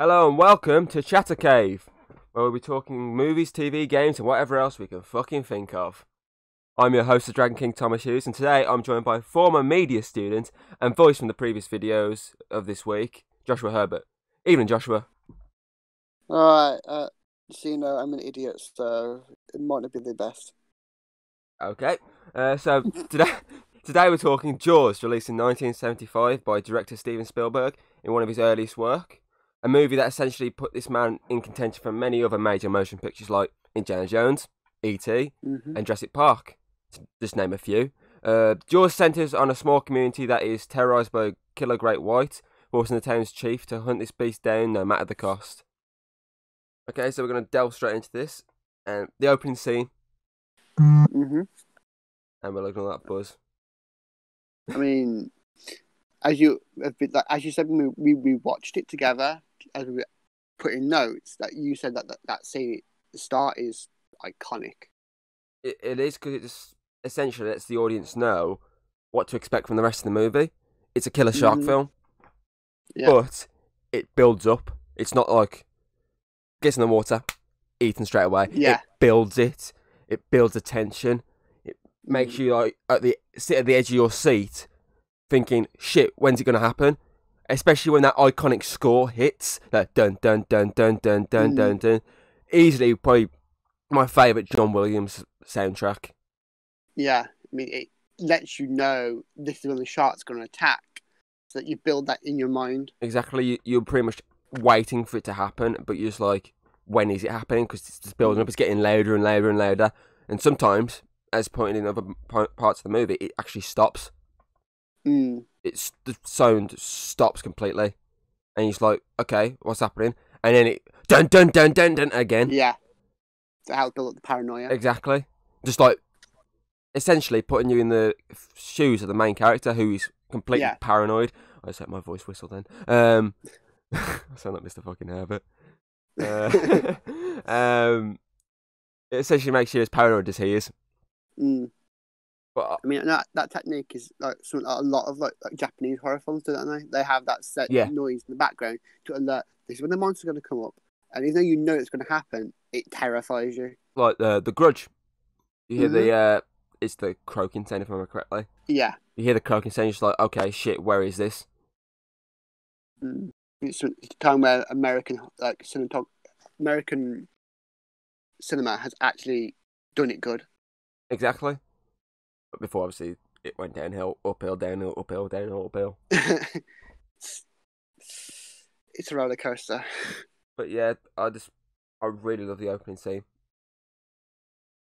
Hello and welcome to Chatter Cave, where we'll be talking movies, TV, games, and whatever else we can fucking think of. I'm your host, the Dragon King Thomas Hughes, and today I'm joined by former media student and voice from the previous videos of this week, Joshua Herbert. Evening, Joshua. Alright, I'm an idiot, so it might not be the best. Okay, so today we're talking Jaws, released in 1975 by director Steven Spielberg in one of his earliest work. A movie that essentially put this man in contention for many other major motion pictures like Indiana Jones, E.T., and Jurassic Park, to just name a few. Jaws centres on a small community that is terrorised by a killer great white, forcing the town's chief to hunt this beast down no matter the cost. Okay, so we're going to delve straight into this. The opening scene, Mm-hmm. and we're looking at that buzz. I mean, as you said, we watched it together. As we put in notes, that you said that scene, the start is iconic. It is, because it just essentially lets the audience know what to expect from the rest of the movie. It's a killer shark film, but it builds up. It's not like gets in the water, eaten straight away. Yeah. It builds it. It builds the tension. It makes you sit at the edge of your seat, thinking, "Shit, when's it gonna happen?" Especially when that iconic score hits, that dun dun dun dun dun dun dun dun. Easily, probably my favourite John Williams soundtrack. Yeah, I mean, it lets you know this is when the shark's going to attack, so that you build that in your mind. Exactly, you're pretty much waiting for it to happen, but you're just like, when is it happening? Because it's just building up, it's getting louder and louder and louder. And sometimes, as pointed in other parts of the movie, it actually stops. The sound stops completely, and you're just like, okay, what's happening? And then it dun dun dun dun dun again. Yeah, to help build up the paranoia. Exactly, just like essentially putting you in the shoes of the main character, who is completely paranoid. I just let my voice whistle then. I sound like Mr. fucking Herbert. It essentially makes you as paranoid as he is. But I mean, that technique is something a lot of like Japanese horror films do, don't they? They have that set noise in the background to alert. This is when the monster's going to come up, and even though you know it's going to happen, it terrifies you. Like the Grudge, you hear the it's the croaking sound, if I remember correctly. Yeah, you hear the croaking sound. You're just like, okay, shit, where is this? It's a time where American cinema has actually done it good. Exactly. But before, obviously, it went downhill, uphill, downhill, uphill, downhill, uphill. It's a roller coaster. But yeah, I really love the opening scene,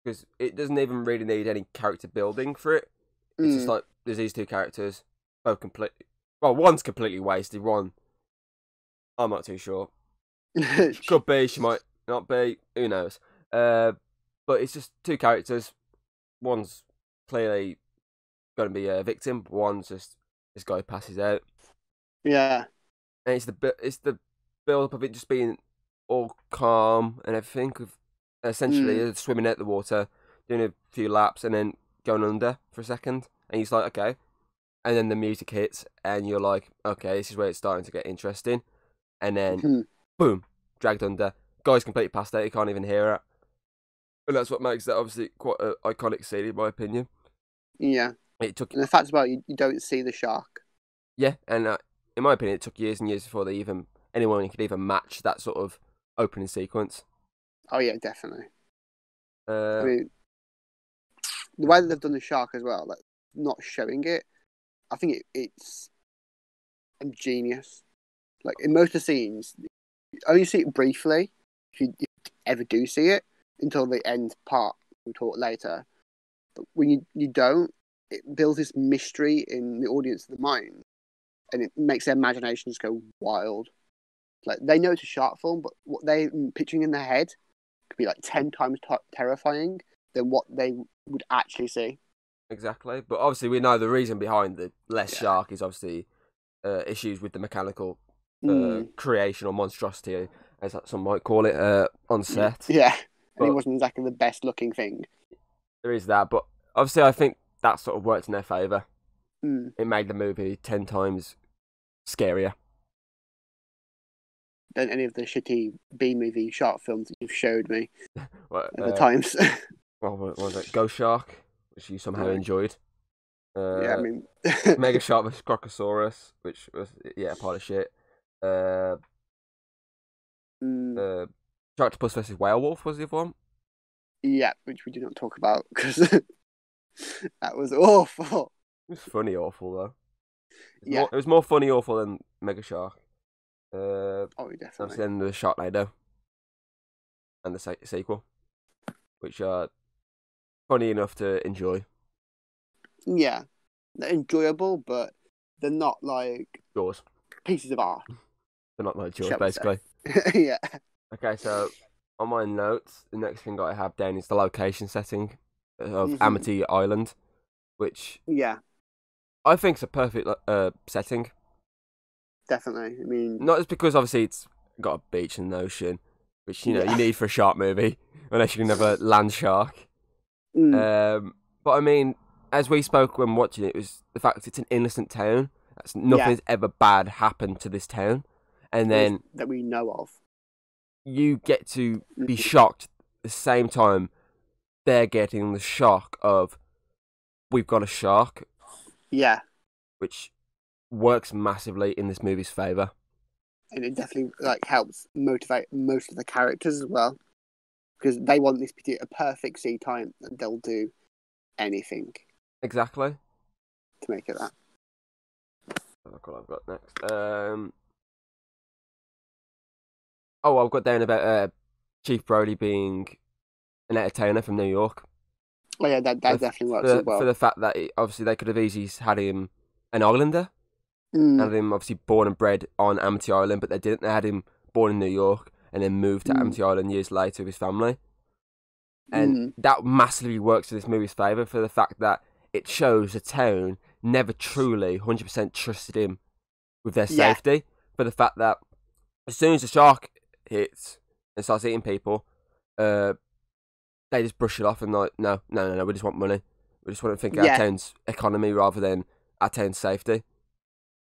because it doesn't even really need any character building for it. It's just like, there's these two characters, both completely. Well, one's completely wasted. One, I'm not too sure. She could be, she might not be. Who knows? But it's just two characters. One's clearly going to be a victim. One's just this guy passes out. Yeah, and it's the build up of it just being all calm and everything. With essentially swimming out the water, doing a few laps, and then going under for a second. And he's like, okay. And then the music hits, and you're like, okay, this is where it's starting to get interesting. And then, boom, dragged under. Guy's completely passed out. He can't even hear it. And that's what makes that obviously quite an iconic scene, in my opinion. Yeah. And the fact about you don't see the shark. Yeah, and in my opinion, it took years and years before anyone could even match that sort of opening sequence. Oh yeah, definitely. I mean, the way that they've done the shark as well, like not showing it, I think it's genius. Like in most of the scenes, you only see it briefly, if you ever do see it, until the end part. We'll talk later. But when you don't, it builds this mystery in the audience of the mind, and it makes their imaginations go wild. Like they know it's a shark film, but what they're picturing in their head could be like 10 times terrifying than what they would actually see. Exactly, but obviously we know the reason behind the less shark is obviously issues with the mechanical creation or monstrosity, as some might call it, on set. Yeah, and it wasn't exactly the best looking thing. There is that, but obviously I think that sort of worked in their favour. It made the movie 10 times scarier. than any of the shitty B movie shark films that you've showed me What, at the times. what was it? Ghost Shark, which you somehow enjoyed. Yeah, I mean, Mega Shark vs Crocosaurus, which was a pile of shit. Sharktopus versus Werewolf was the other one. Yeah, which we did not talk about because that was awful. It was funny awful though. Yeah, it was more funny awful than Mega Shark. Oh, definitely. Obviously, then the Sharknado and the sequel, which are funny enough to enjoy. Yeah, they're enjoyable, but they're not like Jaws. pieces of art. They're not like Jaws, basically. Yeah. Okay, so on my notes, the next thing I have down is the location setting of Amity Island, which I think is a perfect setting. Definitely. I mean, not just because obviously it's got a beach and an ocean, which you need for a shark movie, unless you can have a land shark. But I mean, as we spoke when watching it, was the fact it's an innocent town. That's nothing's ever bad happened to this town, and then that we know of, you get to be shocked at the same time. They're getting the shock of we've got a shark. Yeah, which works massively in this movie's favour. And it definitely helps motivate most of the characters as well, because they want this particular perfect sea time, and they'll do anything. Exactly. To make it that. Look what I've got next. I've got down about Chief Brody being an entertainer from New York. Oh yeah, that definitely works as well. For the fact that obviously they could have easily had him an islander. Had him obviously born and bred on Amity Island, but they didn't. They had him born in New York and then moved to Amity Island years later with his family. And that massively works to this movie's favour for the fact that it shows the town never truly 100% trusted him with their safety. For the fact that as soon as the shark hits and starts eating people, they just brush it off and like, no, we just want money. We just want to think of our town's economy rather than our town's safety.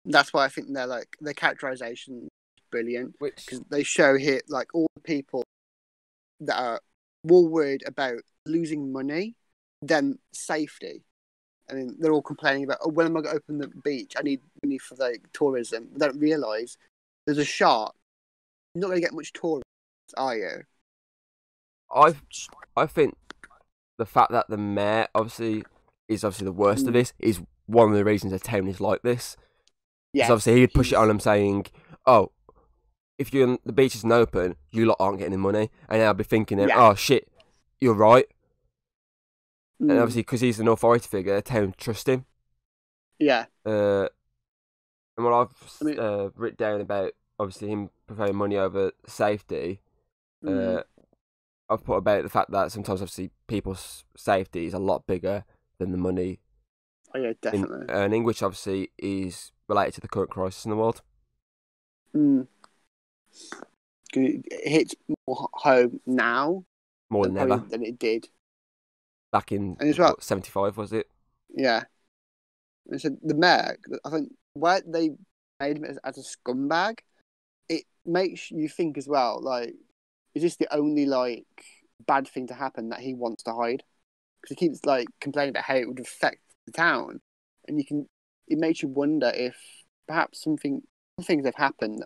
That's why I think their characterization is brilliant, because they show here all the people that are more worried about losing money than safety. I mean, they're all complaining about, when am I going to open the beach? I need money for tourism. They don't realise there's a shark. You're not going to get much tourists, are you? I think the fact that the mayor is the worst of this is one of the reasons the town is like this. Because obviously he'd push it on them saying, "Oh, if the beach isn't open, you lot aren't getting any money." And I'll be thinking, "Oh shit, you're right." And obviously, because he's an authority figure, the town trust him. Yeah. And what I've written down about obviously him preferring money over safety, I've put about the fact that sometimes obviously people's safety is a lot bigger than the money. Oh yeah, definitely. In earning, which obviously is related to the current crisis in the world. It hits more home now more than ever than it did back in 75, was it? Yeah. And so the mayor, I think, where they made him as a scumbag, it makes you think as well, is this the only bad thing to happen that he wants to hide? Because he keeps complaining about how it would affect the town, and it makes you wonder if perhaps some things have happened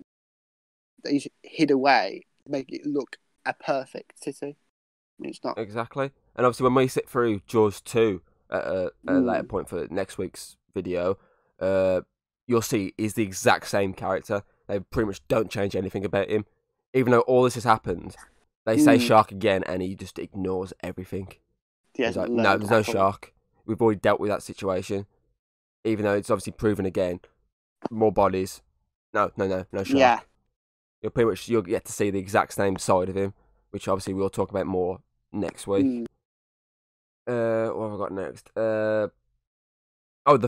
that he's hid away to make it look a perfect city. It's not exactly. And obviously, when we sit through Jaws 2 at a later point for next week's video, you'll see he's the exact same character. They pretty much don't change anything about him, even though all this has happened. They say shark again, and he just ignores everything. He's like, no, there's no shark. We've already dealt with that situation. Even though it's obviously proven again, more bodies. No shark. Yeah. You'll get to see the exact same side of him, which obviously we'll talk about more next week. What have I got next? The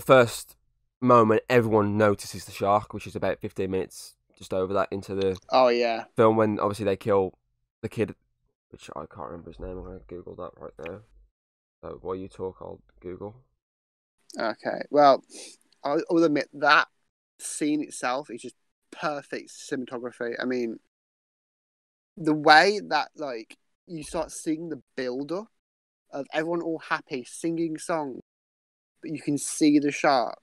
first moment everyone notices the shark, which is about 15 minutes just over that into the film, when obviously they kill the kid, which I can't remember his name. I'm going to Google that right now. So while you talk, I'll Google. Okay. Well, I will admit that scene itself is just perfect cinematography. I mean, the way that like you start seeing the build up of everyone all happy singing songs, but you can see the shark,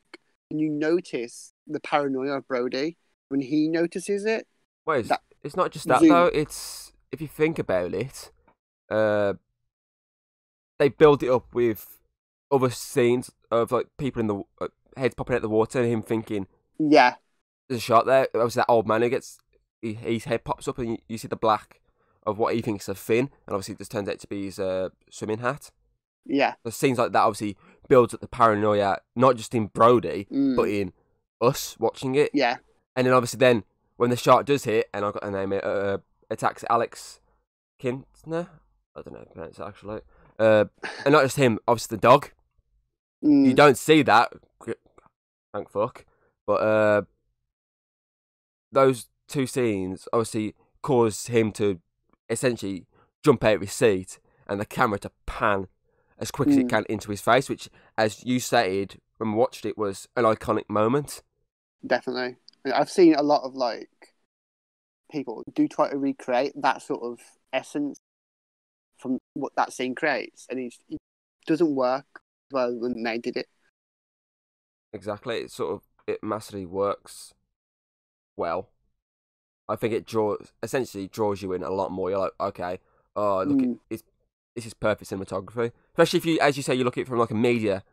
and you notice the paranoia of Brody when he notices it. Wait, That it's not just that zoom. though. It's if you think about it, they build it up with other scenes of like people in the heads popping out the water and him thinking, Yeah, "There's a shark there." Obviously, that old man who gets his head pops up and you see the black of what he thinks is a fin, and obviously it just turns out to be his swimming hat. yeah. The scenes like that obviously builds up the paranoia, not just in Brody, but in us watching it. Yeah. And then obviously then when the shark does hit, and I've got a name, attacks Alex Kintner. I don't know how to pronounce it actually. And not just him, obviously the dog. You don't see that, thank fuck. But those two scenes obviously cause him to essentially jump out of his seat and the camera to pan as quick as it can into his face, which, as you stated when we watched it, was an iconic moment. Definitely. I've seen a lot of like people do try to recreate that sort of essence from what that scene creates, and it doesn't work well when they did it. Exactly, it massively works well. I think it essentially draws you in a lot more. You're like, okay, oh look, this is perfect cinematography. Especially if you, as you say, you look at it from like a media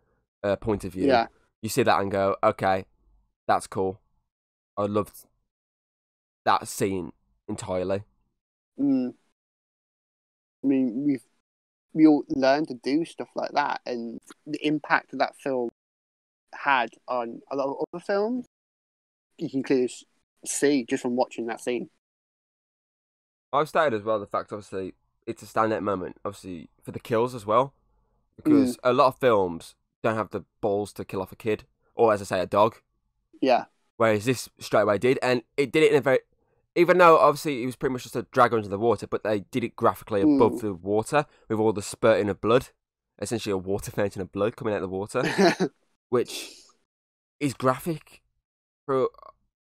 point of view. Yeah. You see that and go, okay, that's cool. I loved that scene entirely. I mean, we all learned to do stuff like that, and the impact that film had on a lot of other films, you can clearly see just from watching that scene. I've stated as well the fact, obviously, it's a standout moment, obviously, for the kills as well. Because a lot of films don't have the balls to kill off a kid, or as I say, a dog. Yeah. Whereas this straight away did, and it did it in a very... Even though, obviously, it was pretty much just a drag under the water, but they did it graphically above the water, with all the spurting of blood. Essentially a water fountain of blood coming out of the water. Which is graphic.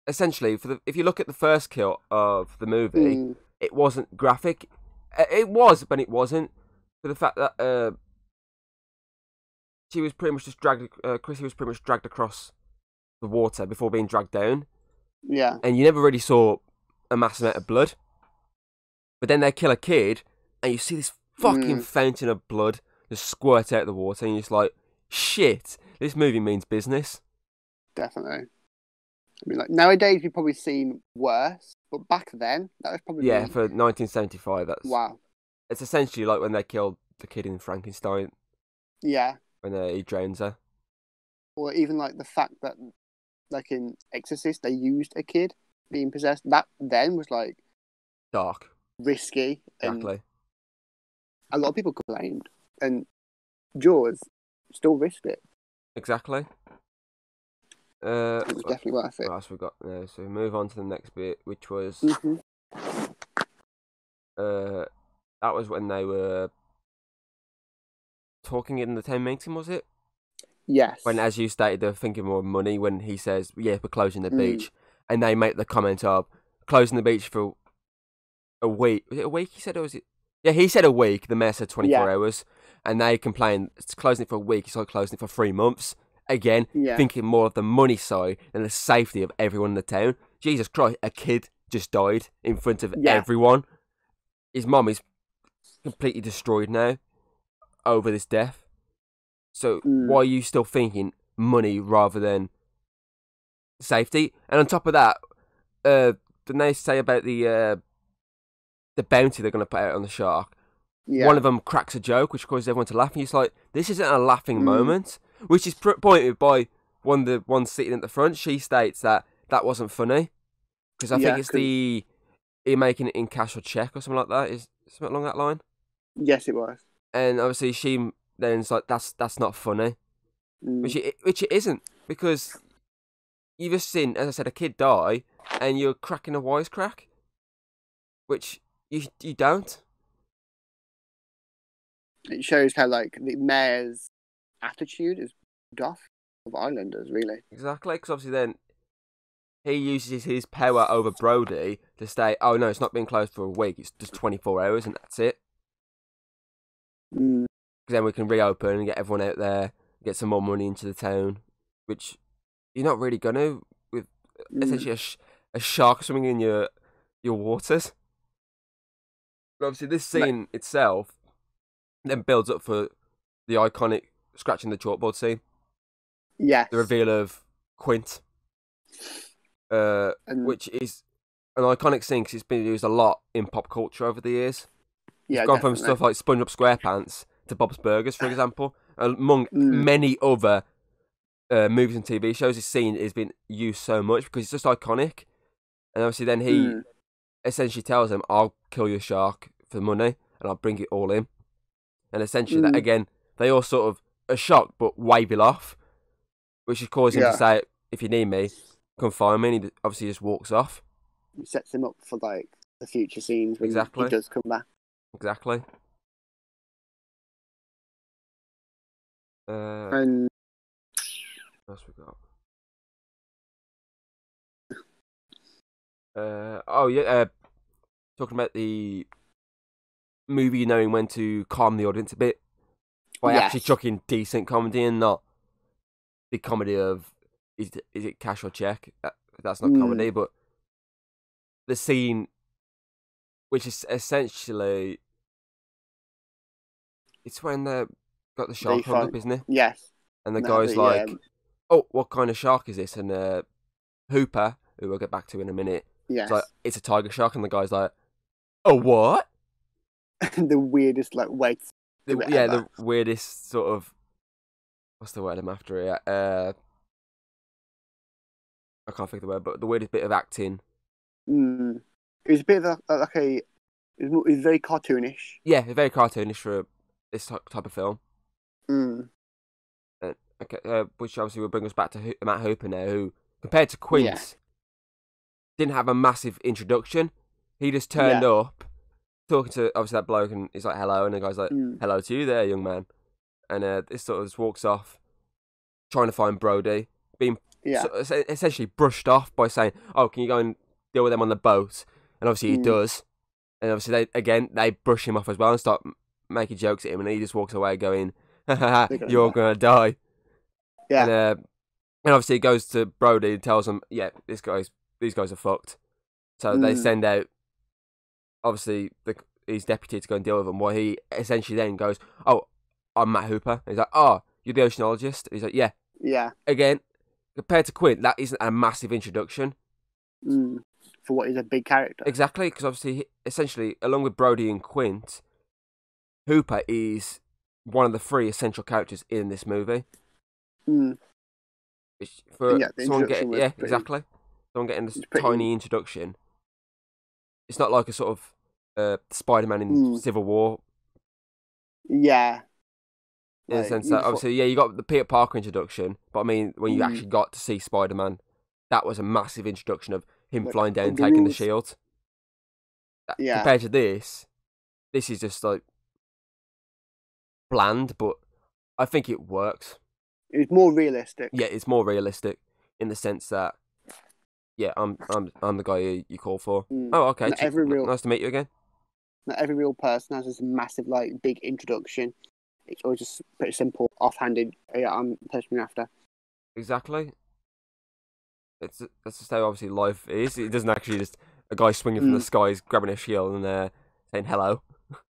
Essentially, if you look at the first kill of the movie, it wasn't graphic. It was, but it wasn't. For the fact that she was pretty much just dragged. Chrissy was pretty much dragged across the water before being dragged down. Yeah. And you never really saw a mass amount of blood. But then they kill a kid, and you see this fucking fountain of blood just squirt out of the water, and you're just like, shit, this movie means business. Definitely. I mean, like nowadays you've probably seen worse, but back then that was probably for 1975. That's wow. It's essentially like when they killed the kid in Frankenstein. Yeah. When he drowns her. Or even like the fact that, like in Exorcist, they used a kid being possessed. That then was like dark, risky, exactly. And a lot of people complained, and Jaws still risked it. Exactly. It was definitely worth it. What else we got now? So we move on to the next bit, which was that was when they were talking in the town meeting, was it? Yes. When, as you stated, they're thinking more money. When he says, "Yeah, we're closing the beach," and they make the comment of closing the beach for a week. Was it a week? He said, or was it? Yeah, he said a week. The mayor said 24 hours, and they complained it's closing it for a week. It's like closing it for 3 months. Again, thinking more of the money side than the safety of everyone in the town. Jesus Christ, a kid just died in front of everyone. His mum is completely destroyed now over this death. So why are you still thinking money rather than safety? And on top of that, didn't they say about the bounty they're going to put out on the shark? Yeah. One of them cracks a joke, which causes everyone to laugh. And he's like, this isn't a laughing moment. Which is pointed by the one sitting at the front. She states that wasn't funny. Because I think it's you're making it in cash or check or something like that. Is something along that line? Yes, it was. And obviously she then's like, that's not funny. Which it isn't. Because you've just seen, as I said, a kid die and you're cracking a wisecrack. Which you don't. It shows how, like, the mayor's attitude is off of Islanders, really. Exactly, because obviously then he uses his power over Brody to say, "Oh no, it's not been closed for a week. It's just 24 hours, and that's it." Mm. Because then we can reopen and get everyone out there, get some more money into the town, which you're not really gonna with essentially a shark swimming in your waters. But obviously, this scene itself then builds up for the iconic scratching the chalkboard scene. Yes. The reveal of Quint, which is an iconic scene because it's been used a lot in pop culture over the years. Yeah, it's gone from stuff like SpongeBob SquarePants to Bob's Burgers, for example, among many other movies and TV shows. This scene has been used so much because it's just iconic. And obviously, then he essentially tells him, "I'll kill your shark for money, and I'll bring it all in." And essentially, that again, they all sort of are shocked but wave it off, which is causing him to say, "If you need me, come find me." And he obviously just walks off. It sets him up for like the future scenes when Exactly. he does come back. Exactly. And what else we got? Talking about the movie knowing when to calm the audience a bit by actually chucking decent comedy and not the comedy of is it cash or check? That's not comedy, but the scene, which is essentially, it's when they got the shark hung up, isn't it? Yes. And the guy's like, "Oh, what kind of shark is this?" And Hooper, who we'll get back to in a minute, yes, it's like, "It's a tiger shark," and the guy's like, "Oh, what?" The weirdest way. The weirdest sort of, what's the word I'm after here? I can't think of the word, but the weirdest bit of acting. It was a bit of it was very cartoonish. Yeah, very cartoonish for this type of film. Which obviously will bring us back to Matt Hooper now, who, compared to Quint, didn't have a massive introduction. He just turned up, talking to obviously that bloke, and he's like, "Hello," and the guy's like, "Hello to you there, young man." And this sort of just walks off, trying to find Brody, being essentially brushed off by saying, "Oh, can you go and deal with them on the boat?" And obviously he does. And obviously they brush him off as well and start making jokes at him, and he just walks away going, "You're gonna die." Yeah. And obviously he goes to Brody and tells him, "Yeah, these guys are fucked." So they send out, obviously, his deputy to go and deal with him. While he essentially then goes, "Oh, I'm Matt Hooper." And he's like, "Oh, you're the oceanologist?" And he's like, "Yeah." Yeah. Again, compared to Quint, that isn't a massive introduction. For what is a big character. Exactly, because obviously, essentially, along with Brody and Quint, Hooper is one of the three essential characters in this movie. For someone getting, exactly. Someone getting this tiny introduction. It's not like a sort of Spider-Man in Civil War. Yeah. In a sense that, obviously, you got the Peter Parker introduction, but I mean, when you actually got to see Spider-Man, that was a massive introduction of him flying down and taking the shield. Yeah. Compared to this is just like bland, but I think it works. It's more realistic. Yeah, it's more realistic in the sense that, I'm the guy you call for. Oh, okay. Nice to meet you again. Not every real person has this massive, like, big introduction. It's always just pretty simple, offhanded. Yeah, I'm the person you're after. Exactly. That's just how obviously life is. It doesn't actually just a guy swinging from the skies, grabbing a shield and saying hello.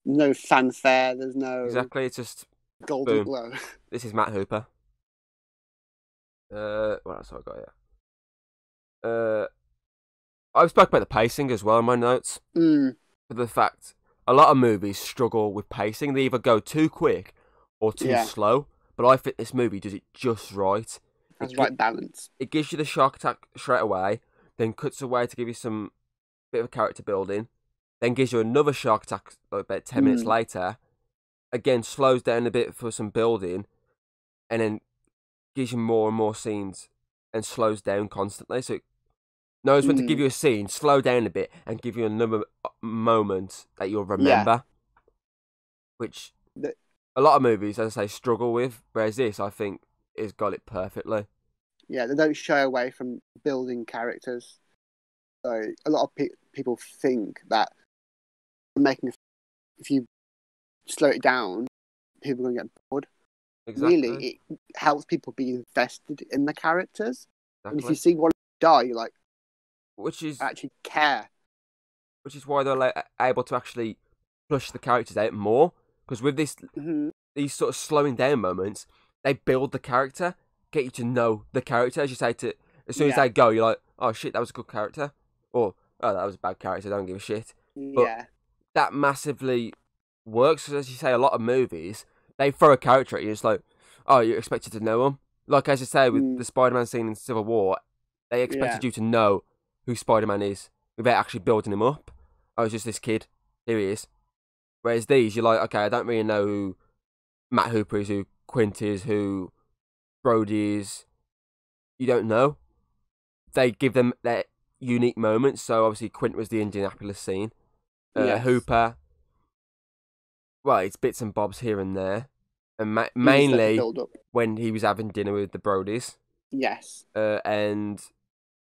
No fanfare. There's no. Exactly. It's just golden glow. This is Matt Hooper. What else have I got here? I've spoken about the pacing as well in my notes. For the fact a lot of movies struggle with pacing. They either go too quick or too slow. But I think this movie does it just right. That's right balance. It gives you the shark attack straight away, then cuts away to give you some bit of character building, then gives you another shark attack like about 10 minutes later, again slows down a bit for some building, and then gives you more and more scenes and slows down constantly. So it knows when to give you a scene, slow down a bit, and give you another moment that you'll remember. Which a lot of movies, as I say, struggle with, whereas this, I think, has got it perfectly. Yeah, they don't shy away from building characters. So a lot of people think that if you slow it down, people are going to get bored. Exactly. Really, it helps people be invested in the characters. Exactly. And if you see one die, you're like, which is actually care. Which is why they're like able to actually push the characters out more. Because with these sort of slowing down moments, they build the character, get you to know the character. As you say, as soon as they go, you're like, oh shit, that was a good character, or oh, that was a bad character. I don't give a shit. Yeah. But that massively works. Because as you say, a lot of movies they throw a character at you. It's like, oh, you're expected to know them. Like as you say with the Spider-Man scene in Civil War, they expected you to know who Spider-Man is without actually building him up. Oh, it's just this kid. Here he is. Whereas these, you're like, okay, I don't really know who Matt Hooper is, who Quint is, who Brody is. You don't know. They give them their unique moments. So obviously Quint was the Indianapolis scene. Hooper, well, it's bits and bobs here and there. And mainly when he was having dinner with the Brodies. Yes. And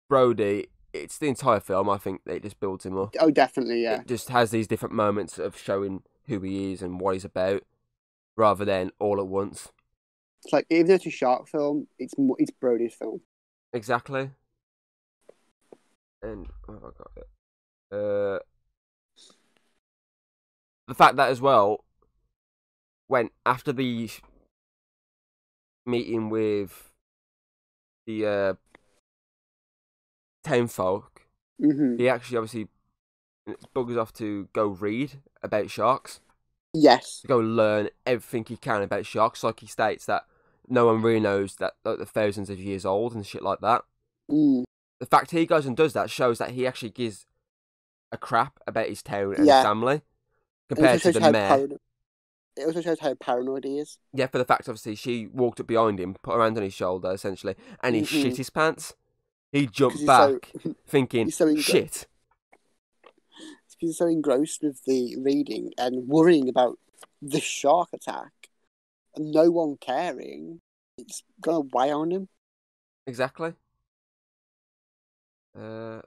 Brody, it's the entire film, I think, that it just builds him up. Oh, definitely, yeah. It just has these different moments of showing who he is and what he's about, rather than all at once. It's like, even though it's a shark film, it's Brody's film. Exactly. And, oh, I got it. The fact that, as well, when after the meeting with the townfolk, he actually obviously buggers off to go read about sharks. Yes. To go learn everything he can about sharks. Like he states that no one really knows that like, they're thousands of years old and shit like that. The fact he goes and does that shows that he actually gives a crap about his town and his family compared to the mayor. It also shows how paranoid he is. Yeah, for the fact, obviously, she walked up behind him, put her hand on his shoulder, essentially, and he shit his pants. He jumped back, thinking, shit. He's so engrossed with the reading and worrying about the shark attack, and no one caring, it's going to weigh on him. Exactly. I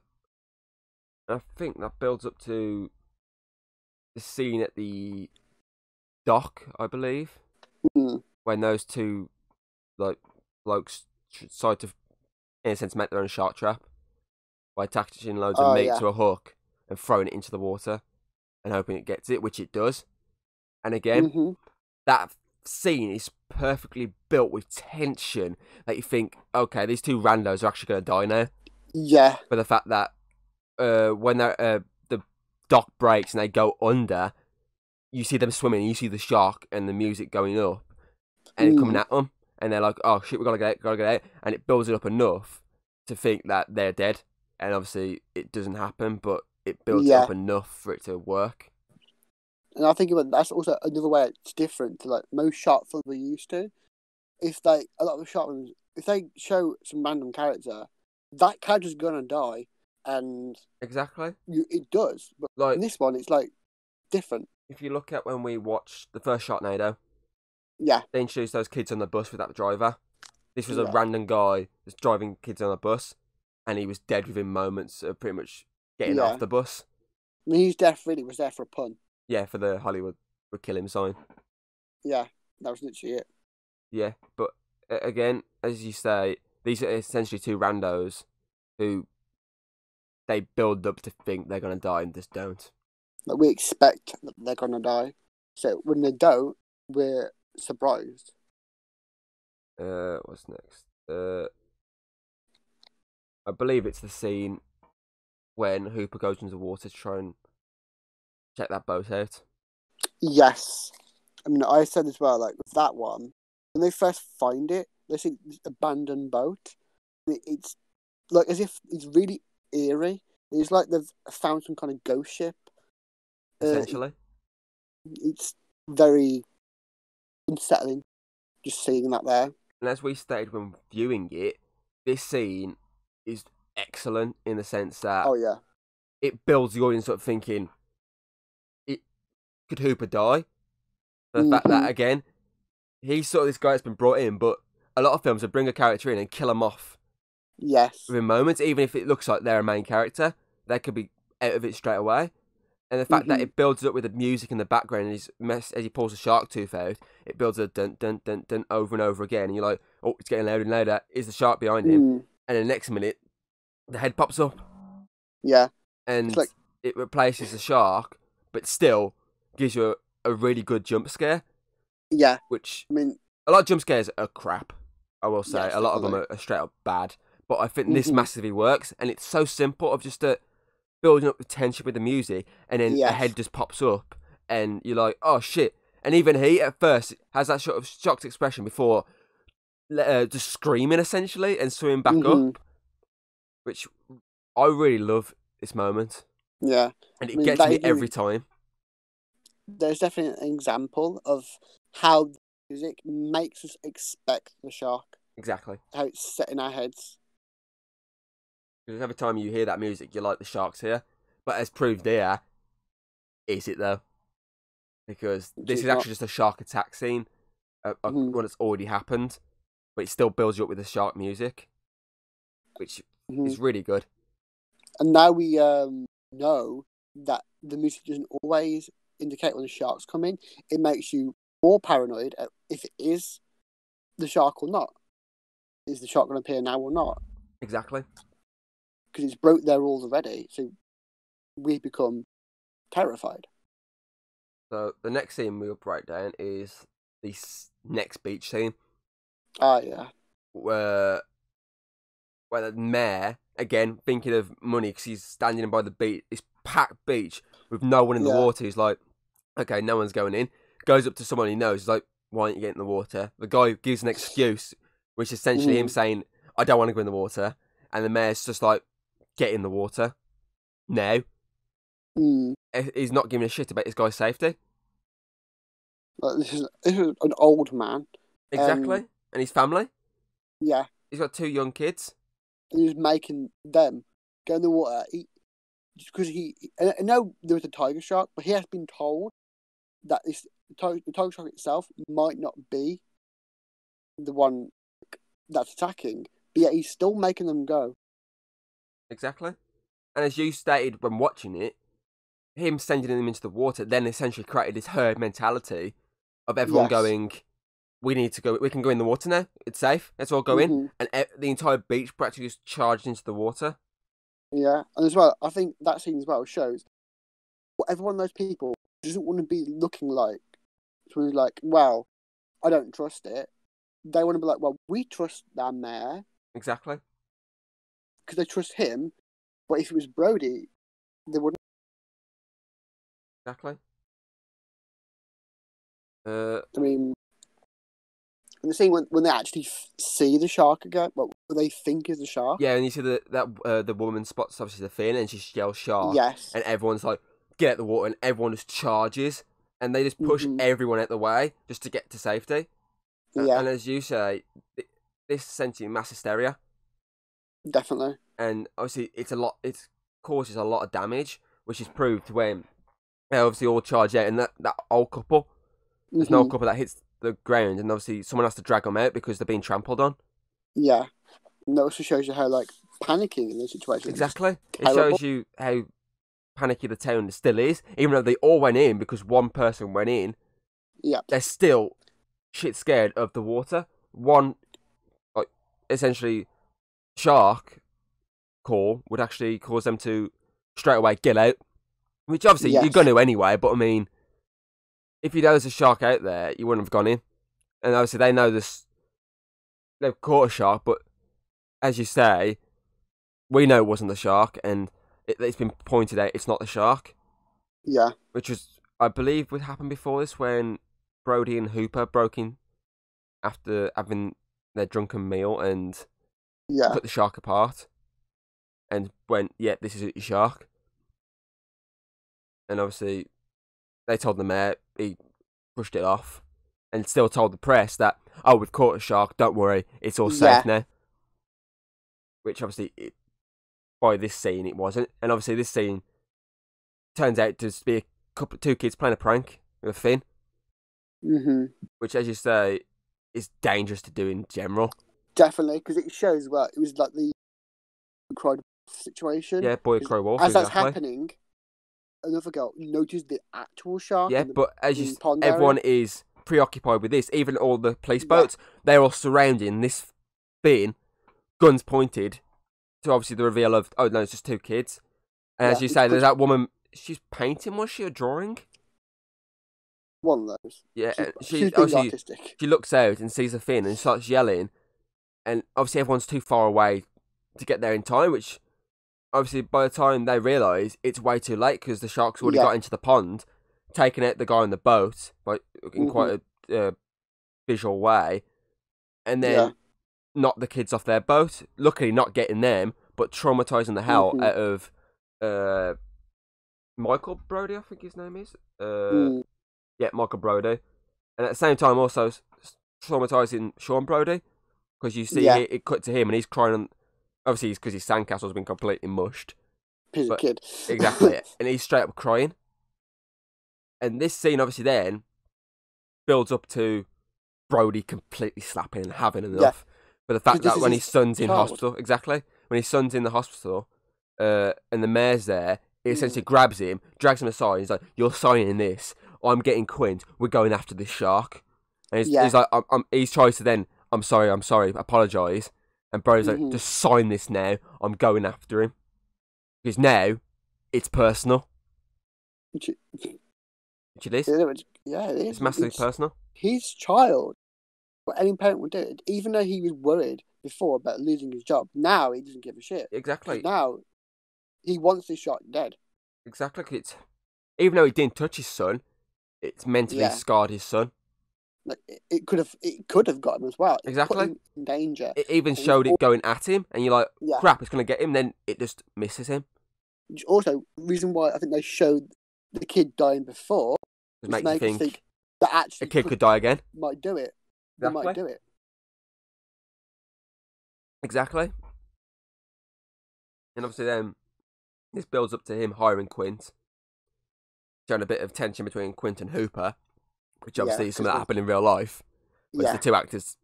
think that builds up to the scene at the dock, I believe, when those two blokes decide to, in a sense, make their own shark trap by attaching loads of meat to a hook and throwing it into the water and hoping it gets it, which it does. And again, that scene is perfectly built with tension that you think, okay, these two randos are actually going to die now. Yeah. But the fact that when the dock breaks and they go under, you see them swimming, you see the shark and the music going up and it coming at them. And they're like, oh shit, we gotta get out. And it builds it up enough to think that they're dead. And obviously it doesn't happen, but it builds it up enough for it to work. And I think that's also another way it's different to like most shark films we're used to. If a lot of shark films, if they show some random character, that character's gonna die, and exactly it does. But like in this one, it's like different. If you look at when we watched the first Sharknado, they introduced those kids on the bus without the driver. This was a random guy that's driving kids on a bus, and he was dead within moments of pretty much getting off the bus. I mean, his death really was there for a pun. Yeah, for the Hollywood would kill him sign. Yeah, that was literally it. Yeah, but again, as you say, these are essentially two randos who they build up to think they're going to die and just don't. Like we expect that they're going to die. So when they don't, we're surprised. What's next? I believe it's the scene when Hooper goes into the water to try and check that boat out. Yes. I mean, I said as well, like, with that one, when they first find it, they see this abandoned boat. It's like as if it's really eerie. It's like they've found some kind of ghost ship. Essentially. It's very unsettling just seeing that there. And as we stated when viewing it, this scene is excellent in the sense that it builds the audience up thinking, could Hooper die? The fact that, again, he's sort of this guy that's been brought in, but a lot of films would bring a character in and kill him off Yes. within moments, even if it looks like they're a main character, they could be out of it straight away. And the fact that it builds up with the music in the background as he pulls the shark tooth out, it builds a dun dun dun dun over and over again. And you're like, oh, it's getting louder and louder. Is the shark behind him? And the next minute, the head pops up. Yeah. And it replaces the shark, but still gives you a really good jump scare. Yeah. Which, I mean, a lot of jump scares are crap, I will say. Yes, a lot of them are straight up bad. But I think this massively works. And it's so simple of just building up the tension with the music, and then a head just pops up, and you're like, oh shit. And even he, at first, has that sort of shocked expression before just screaming, essentially, and swimming back up, which I really love this moment. Yeah. And it gets me every time. There's definitely an example of how the music makes us expect the shark. Exactly. How it's set in our heads. Because every time you hear that music, you're like, the shark's here. But as proved here, is it though? Because this is actually just a shark attack scene. One that's already happened. But it still builds you up with the shark music. Which is really good. And now we know that the music doesn't always indicate when the shark's coming. It makes you more paranoid if it is the shark or not. Is the shark going to appear now or not? Exactly. Because it's broke there already, so we become terrified. So the next scene we'll break down is the next beach scene. Ah, yeah. Where the mayor, again, thinking of money because he's standing by the beach, this packed beach with no one in the water. He's like, okay, no one's going in. Goes up to someone he knows. He's like, why aren't you getting in the water? The guy gives an excuse, which is essentially him saying, I don't want to go in the water. And the mayor's just like, get in the water now. He's not giving a shit about his guy's safety. This is an old man. Exactly. And his family. Yeah. He's got 2 young kids. And he's making them go in the water. Because I know there was a tiger shark, but he has been told that the tiger shark itself might not be the one that's attacking, but yet he's still making them go. Exactly. And as you stated when watching it, him sending them into the water then essentially created this herd mentality of everyone going, we need to go, we can go in the water now, it's safe, let's all go in. And the entire beach practically just charged into the water. Yeah. And as well, I think that scene as well shows what every one of those people doesn't want to be looking like. So he's like, well, I don't trust it. They want to be like, well, we trust that mayor. Exactly. Because they trust him. But if it was Brody, they wouldn't. Exactly. I mean, and the scene when they actually see the shark again, what they think is the shark. Yeah, and you see that the woman spots obviously the fin and she yells shark. Yes. And everyone's like, get out the water, and everyone just charges. And they just push everyone out the way just to get to safety. Yeah. And as you say, this sends you mass hysteria. Definitely. And obviously, it causes a lot of damage, which is proved when they obviously all charge out. And that old couple, there's an old couple that hits the ground, and obviously someone has to drag them out because they're being trampled on. Yeah. And that also shows you how, panicking in those situations. Exactly. It shows you how panicky the town still is. Even though they all went in because one person went in, they're still shit scared of the water. One, essentially, shark call would actually cause them to straight away get out. Which obviously you're going to anyway, but I mean, if you know there's a shark out there, you wouldn't have gone in. And obviously they know this, they've caught a shark, but as you say, we know it wasn't the shark, and it's been pointed out it's not the shark. Yeah. Which was, I believe, would happen before this when Brody and Hooper broke in after having their drunken meal and put the shark apart. And went, this is your shark. And obviously, they told the mayor, he brushed it off, and still told the press that, oh, we've caught a shark, don't worry, it's all safe now. Which obviously, by this scene, it wasn't. And obviously, this scene turns out to be 2 kids playing a prank with a fin. Which, as you say, is dangerous to do in general. Definitely, because it shows, it was like the Crow situation. Yeah, Boy Crow Wolf. As that's exactly. happening, another girl noticed the actual shark. Yeah, in the, but as in you, the pond everyone area. is preoccupied with this. Even all the police boats, they're all surrounding this bin, guns pointed to obviously the reveal of, oh no, it's just two kids. And as you say, there's that woman. She's painting, was she, or drawing? One of those. Yeah, she's being artistic. She looks out and sees a fin and starts yelling. And obviously everyone's too far away to get there in time, which obviously by the time they realise, it's way too late because the shark's already got into the pond, taken out the guy on the boat in quite a visual way, and then knocked the kids off their boat. Luckily not getting them, but traumatising the hell out of Michael Brody, I think his name is. Yeah, Michael Brody. And at the same time also traumatising Sean Brody, because you see it cut to him and he's crying. Obviously, it's because his sandcastle's been completely mushed. He's a kid. Exactly. And he's straight up crying. And this scene, obviously, then builds up to Brody completely slapping and having enough. But the fact that when his son's in hospital, when his son's in the hospital, and the mayor's there, he essentially grabs him, drags him aside, he's like, "You're signing this. I'm getting Quint. We're going after this shark." And he's like, he's tries to then, I'm sorry, apologise. And Brody's like, "Just sign this now. I'm going after him." Because now, it's personal. Which it is. Yeah, it is. It's massively personal. His child. What any parent would do it. Even though he was worried before about losing his job, now he doesn't give a shit. Exactly. Now, he wants this shark dead. Exactly. Even though he didn't touch his son, it's mentally scarred his son. Like it could have got him as well. Exactly. Put him in danger. It even showed it going at him, and you're like, crap, it's going to get him, then it just misses him. Which also, reason why I think they showed the kid dying before Just make you think that actually a kid could die again. Might do it. They might do it. Exactly. And obviously then, this builds up to him hiring Quint, showing a bit of tension between Quint and Hooper, which obviously is something that happened in real life. But the two actors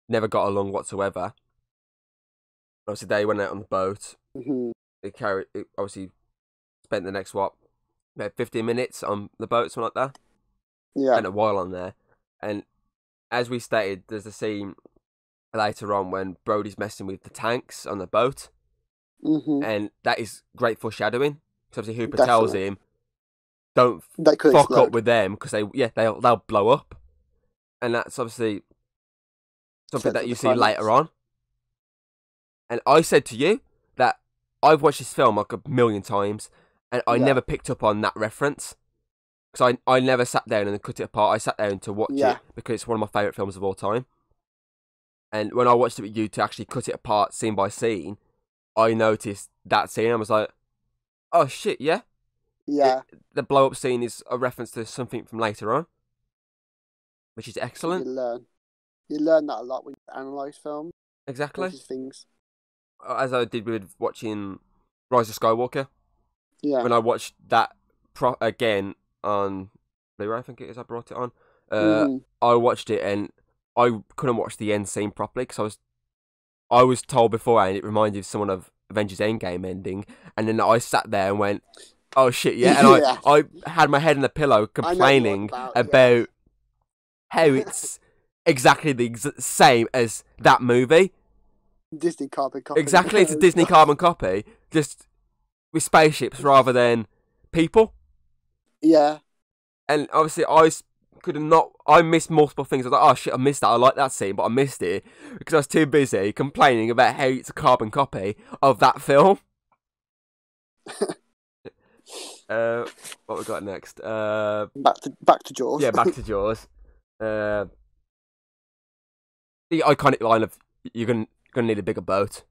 never got along whatsoever. Obviously, they went out on the boat. They obviously spent the next, about 15 minutes on the boat, something like that. Yeah. Spent a while on there. And as we stated, there's a scene later on when Brody's messing with the tanks on the boat. And that is great foreshadowing. Because obviously Hooper tells him, don't fuck up with them, because they'll blow up. And that's obviously something that you see later on. And I said to you that I've watched this film like a million times, and I never picked up on that reference. Because I never sat down and cut it apart. I sat down to watch it because it's one of my favourite films of all time. And when I watched it with you to actually cut it apart scene by scene, I noticed that scene and I was like, oh shit, yeah? Yeah. The blow up scene is a reference to something from later on, which is excellent. You learn that a lot when you analyse films. Exactly. Things. As I did with watching Rise of Skywalker. Yeah. When I watched that again on Blu-ray, I think it is, I brought it on. I watched it and I couldn't watch the end scene properly because I was told beforehand it reminded someone of Avengers Endgame ending, and then I sat there and went, oh shit, yeah, and I had my head in the pillow complaining about how it's exactly the same as that movie. Disney carbon copy. Exactly, it's a Disney carbon copy, just with spaceships rather than people. Yeah. And obviously I missed multiple things. I was like, oh shit, I missed that. I like that scene, but I missed it because I was too busy complaining about how it's a carbon copy of that film. What we got next? Back to Jaws. Yeah, back to Jaws. The iconic line of you're gonna need a bigger boat.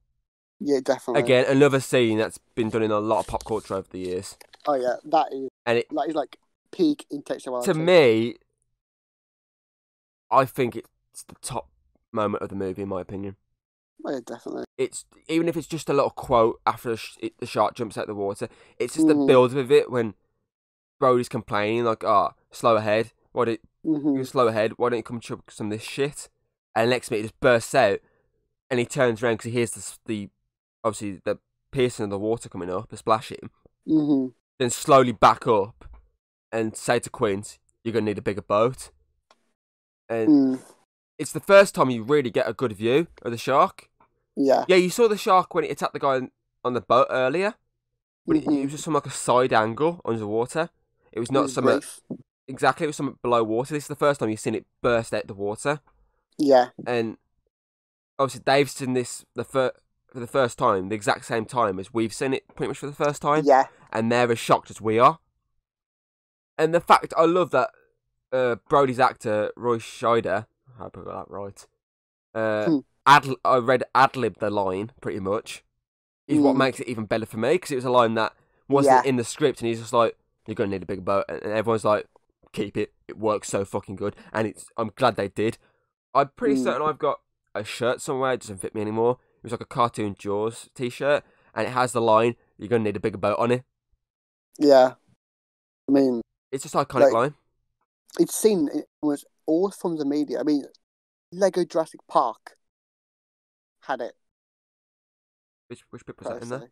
Yeah, definitely. Again, another scene that's been done in a lot of pop culture over the years. Oh yeah, that is like peak intellectuality. To me, I think it's the top moment of the movie, in my opinion. Oh, yeah, definitely. It's even if it's just a little quote after the shark jumps out of the water. It's just the build of it when Brody's complaining like, "Oh, slow ahead. You slow ahead? Why don't you come chuck some of this shit?" And next minute, he just bursts out, and he turns around because he hears the obviously the piercing of the water coming up, the splashing, Mhm. then slowly back up and say to Quint, "You're gonna need a bigger boat." And Mm. it's the first time you really get a good view of the shark. Yeah. Yeah, you saw the shark when it attacked the guy on the boat earlier, but it Mhm. was just from like a side angle underwater. It was It not was something brief. exactly. It was something below water. This is the first time you've seen it burst out the water, Yeah. and obviously Dave's seen this for the first time, the exact same time as we've seen it, pretty much for the first time, Yeah. and they're as shocked as we are. And the fact I love that Brody's actor Roy Scheider, I hope I got that right. Hmm. I read ad-lib the line pretty much. Is what Mm. makes it even better for me, because it was a line that wasn't in the script, and he's just like, "You're gonna need a bigger boat," and everyone's like, "Keep it. It works so fucking good," and I'm glad they did. I'm pretty certain I've got a shirt somewhere. It doesn't fit me anymore. It was like a cartoon Jaws t-shirt, and it has the line, "You're gonna need a bigger boat" on it. Yeah. I mean, It's just an iconic like, line. it's seen in almost all forms of media. I mean, Lego Jurassic Park had it. Which bit was that in there? Personally,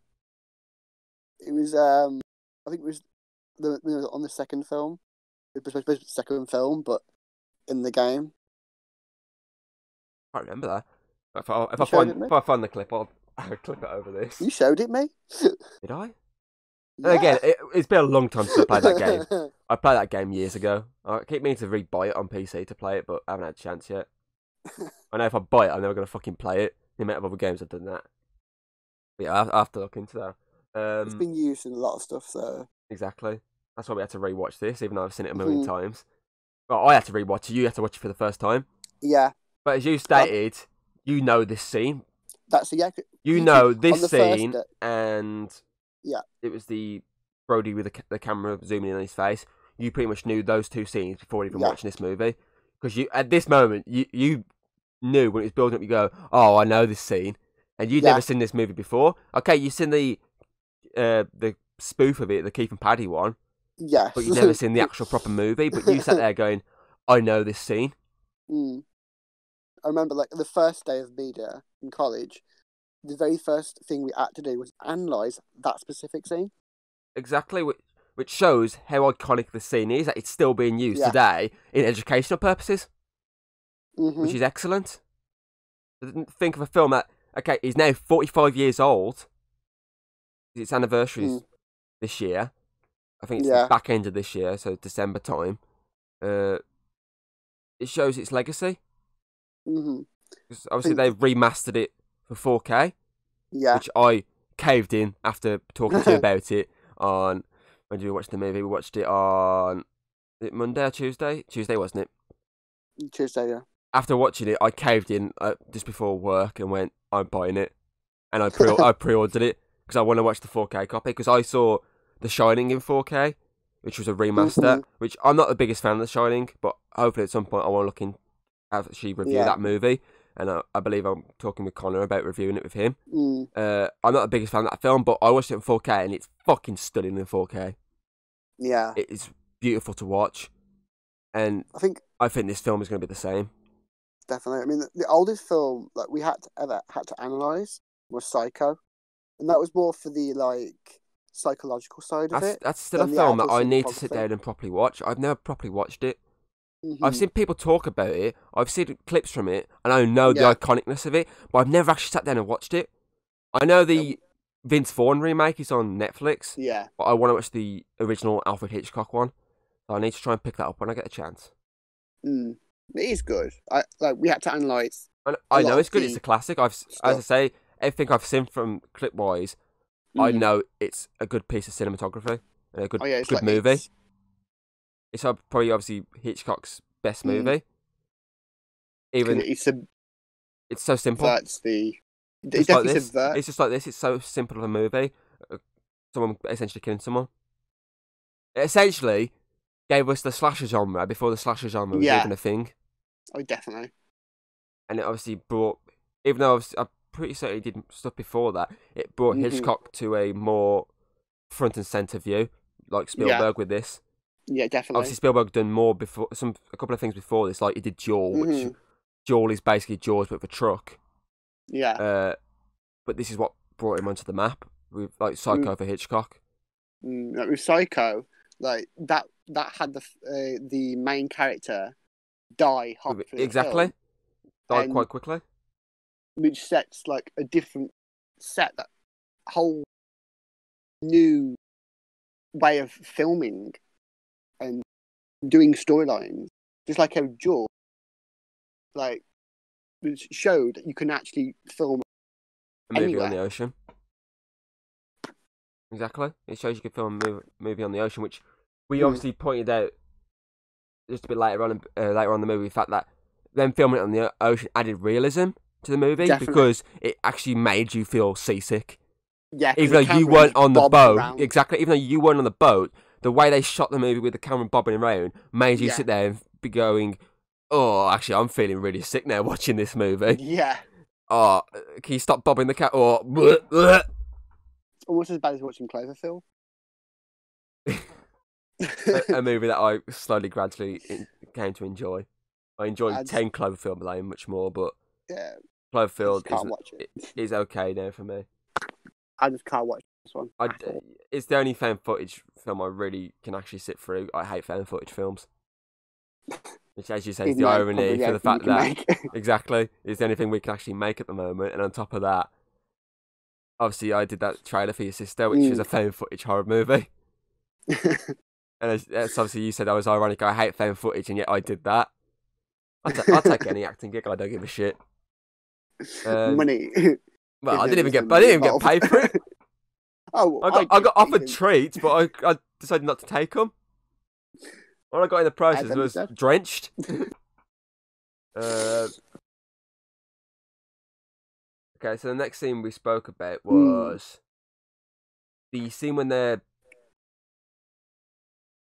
it was. I think it was on the second film. It was supposed to be the second film, but in the game. I can't remember that. If You showed it me? I find the clip, I'll clip it over this. You showed it me. Did I? Yeah. And again, it's been a long time since I played that game. I played that game years ago. I keep meaning to re-buy it on PC to play it, but I haven't had a chance yet. I know if I buy it, I'm never going to fucking play it. The amount of other games I've done that. But yeah, I have to look into that. It's been used in a lot of stuff, so. Exactly. That's why we had to re-watch this, even though I've seen it a million Mhm. times. Well, I had to re-watch it. You had to watch it for the first time. Yeah. But as you stated, you know this scene. That's yeah. You know on this the scene, first, and yeah. it was the Brody with the camera zooming in on his face. You pretty much knew those two scenes before even watching this movie, because you at this moment you knew when it was building up. You go, "Oh, I know this scene," and you'd never seen this movie before. Okay, you've seen the spoof of it, the Keith and Paddy one. Yes. But you've never seen the actual proper movie. But you sat there going, "I know this scene." Mm. I remember, like, the first day of media in college, the very first thing we had to do was analyse that specific scene. Exactly, which shows how iconic the scene is, that it's still being used today in educational purposes, which is excellent. Think of a film that, okay, is now 45 years old. Its anniversary this year. I think it's the back end of this year, so December time. It shows its legacy. Because obviously they've remastered it for 4K, which I caved in after talking to you about it on. When did we watch the movie? We watched it on Monday or Tuesday? Tuesday, wasn't it? Tuesday, yeah. After watching it, I caved in just before work and went, "I'm buying it," and I pre-ordered it because I want to watch the 4K copy, because I saw The Shining in 4K, which was a remaster. Which I'm not the biggest fan of The Shining, but hopefully at some point I want to look in actually review that movie. And I believe I'm talking with Connor about reviewing it with him. I'm not the biggest fan of that film, but I watched it in 4K, and it's fucking stunning in 4K. Yeah. It is beautiful to watch. And I think this film is going to be the same. Definitely. I mean, the oldest film that we ever had to analyse was Psycho. And that was more for the, like, psychological side of it. That's still a film that I need to sit down and properly watch. I've never properly watched it. I've seen people talk about it. I've seen clips from it, and I know the iconicness of it, but I've never actually sat down and watched it. I know the Vince Vaughn remake is on Netflix, but I want to watch the original Alfred Hitchcock one. So I need to try and pick that up when I get a chance. It is good. We had to analyse. I know it's good. It's a classic. As I say, everything I've seen from clip wise, I know it's a good piece of cinematography and a good movie. It's probably obviously Hitchcock's best movie. Even it's so simple. It's just like this. It's just like this. It's so simple of a movie. Someone essentially killing someone. It essentially gave us the slasher genre before the slasher genre was even a thing. Oh, definitely. And it obviously brought, even though I'm pretty certain he did stuff before that, it brought Hitchcock to a more front and centre view, like Spielberg with this. Yeah, definitely. Obviously, Spielberg done more before, a couple of things before this, like he did Jaws, which Jaws is basically Jaws but with a truck. Yeah. But this is what brought him onto the map. with like Psycho for Hitchcock. Like with Psycho, like that had the main character die halfway through the Exactly. film, Died quite quickly. which sets like a different that whole new way of filming and doing storylines, just like how Jaws, like, which showed that you can actually film A movie anywhere. on the ocean. Exactly. It shows you can film a movie on the ocean, which we obviously pointed out just a bit later on in the movie, the fact that them filming it on the ocean added realism to the movie. Definitely. Because it actually made you feel seasick. Yeah, even though you weren't on the boat. Around. Exactly. Even though you weren't on the boat, the way they shot the movie with the camera bobbing around made you sit there and be going, "Oh, actually, I'm feeling really sick now watching this movie." Yeah. Oh, can you stop bobbing the cat? Or it's almost as bad as watching Cloverfield. a movie that I slowly, gradually came to enjoy. I enjoyed 10 Cloverfield Lane much more, but Cloverfield is okay now for me. I just can't watch this one. It's the only found footage film I really can actually sit through. I hate found footage films. Which, as you say, is the irony for the fact that exactly is the only thing we can actually make at the moment. And on top of that, obviously, I did that trailer for your sister, which was a found footage horror movie. And that's obviously you said I was ironic. I hate found footage, and yet I did that. I'll take any acting gig. I don't give a shit. Money. Well, I didn't even get paid for it. I got offered treats, but I decided not to take them. All I got in the process was drenched. Okay, so the next scene we spoke about was the scene when they're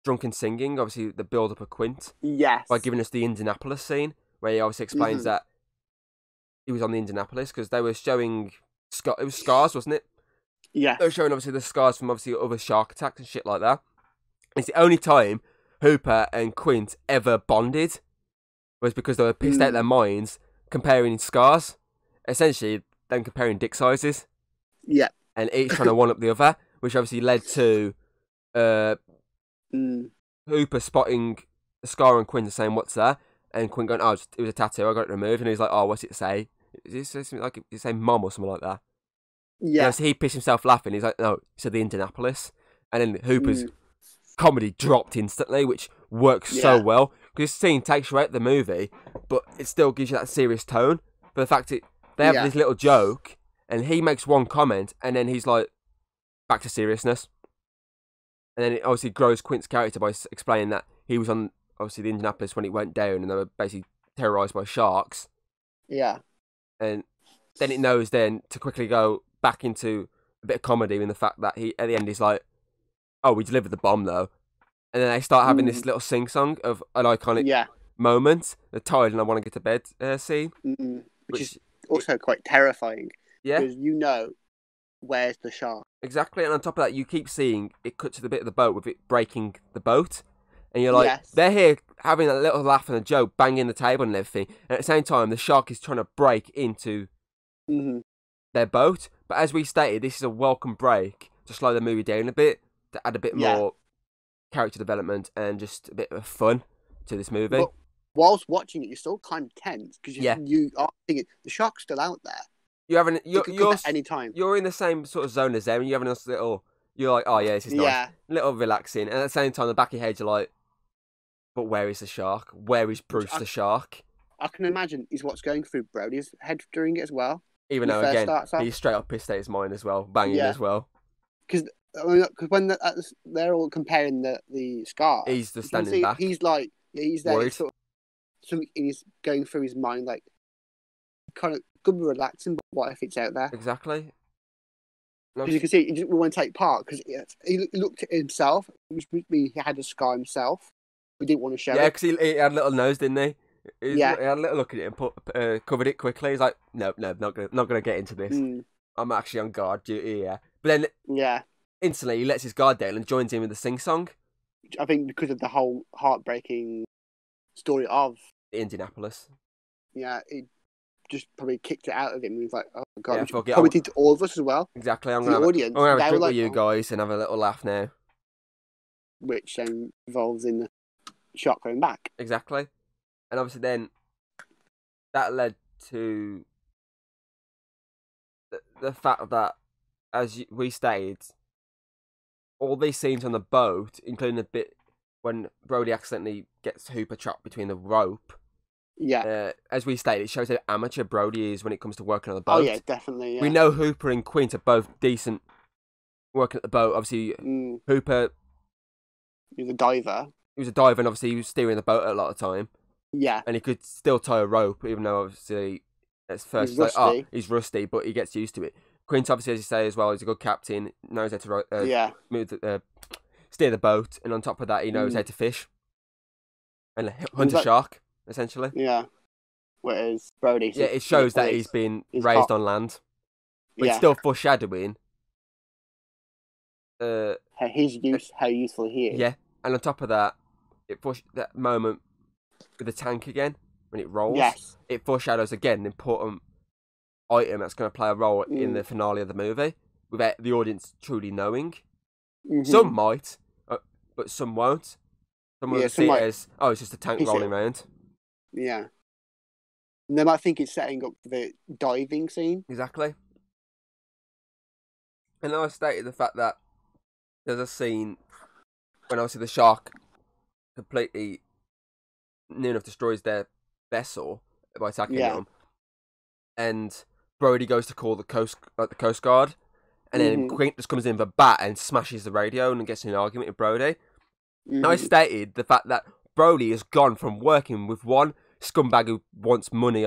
drunk and singing. Obviously, the build-up of Quint. Yes. By giving us the Indianapolis scene, where he obviously explains that he was on the Indianapolis because they were showing it was scars, wasn't it? Yeah. They were showing obviously the scars from obviously other shark attacks and shit like that. It's the only time Hooper and Quint ever bonded was because they were pissed out their minds comparing scars. Essentially, them comparing dick sizes. Yeah. And each trying to one up the other, which obviously led to Hooper spotting a scar on Quint and saying, "What's that?" And Quint going, "Oh, it was a tattoo. I got it removed." And he's like, "Oh, what's it say? Is it something like it say mom or something like that?" Yeah. So he pissed himself laughing. He's like, "No, he said the Indianapolis." And then Hooper's comedy dropped instantly, which works so well. Because this scene takes you out of the movie, but it still gives you that serious tone. But the fact they have this little joke, and he makes one comment, and then he's like, back to seriousness. And then it obviously grows Quint's character by explaining that he was on, obviously, the Indianapolis when it went down, and they were basically terrorised by sharks. Yeah. And then it knows then to quickly go back into a bit of comedy in the fact that he, at the end, he's like, "Oh, we delivered the bomb, though." And then they start having this little sing-song of an iconic moment, the tired and I want to get to bed scene. Which is also quite terrifying. Yeah. Because you know, where's the shark? Exactly. And on top of that, you keep seeing it cut to the bit of the boat with it breaking the boat. And you're like, they're here having a little laugh and a joke, banging the table and everything. And at the same time, the shark is trying to break into their boat. But as we stated, this is a welcome break to slow the movie down a bit, to add a bit more character development and just a bit of fun to this movie. But whilst watching it, you're still kind of tense because you are thinking the shark's still out there. You're anytime. You're in the same sort of zone as them, and you're having this little. You're like, "Oh yeah, this is nice, little relaxing," and at the same time, the back of your head, you're like, "But where is the shark? Where is Bruce the shark?" I can imagine is what's going through Brody's head during it as well. Even though again, he's straight up pissed at his mind as well, banging as well. Because when they're all comparing the scars, he's the standing back. He's like, he's there, sort of, something is going through his mind, like kind of could be relaxing, but what if it's out there? Exactly. Because you can see he didn't want to take part because he looked at himself, which would mean he had a scar himself. He didn't want to show it. Yeah, because he had a little nose, didn't he? He had a little look at it and covered it quickly. He's like, no, not gonna get into this. I'm actually on guard duty here. But then, instantly he lets his guard down and joins in with the sing song. I think because of the whole heartbreaking story of Indianapolis. Yeah, just probably kicked it out of him. He was like, "Oh my god!" Yeah, Which fuck it. probably did to all of us as well. Exactly. I'm The gonna audience, have a they were drink like, with you "Oh," guys and have a little laugh now. which involves in the shark going back. Exactly. And obviously then that led to the fact that, as we stated, all these scenes on the boat, including the bit when Brody accidentally gets Hooper trapped between the rope, Yeah. as we stated, it shows how amateur Brody is when it comes to working on the Oh boat. yeah, definitely. Yeah. We know Hooper and Quint are both decent working at the boat. Obviously, Hooper, he was a diver. he was a diver, and obviously he was steering the boat a lot of the time. Yeah. And he could still tie a rope, even though obviously at first He's it's like, rusty. oh, he's rusty, but he gets used to it. Quint, obviously, as you say as well, he's a good captain, knows how to Yeah. move steer the boat, and on top of that, he knows how to fish and hunt a shark, essentially. Yeah. Whereas Brody, Yeah, it shows that he's been raised on land, but it's still foreshadowing. How useful he is. Yeah, and on top of that, that moment with the tank again when it rolls. Yes. It foreshadows again an important item that's going to play a role in the finale of the movie, without the audience truly knowing. Mm-hmm. Some might, but some won't. Some will see it as, oh, it's just a tank rolling around. Yeah. And they might think it's setting up the diving scene. Exactly. And I stated the fact that there's a scene when obviously the shark completely near enough destroys their vessel by attacking them, and Brody goes to call the coast guard, and then Quint just comes in with a bat and smashes the radio and gets in an argument with Brody. Now I stated the fact that Brody has gone from working with one scumbag who wants money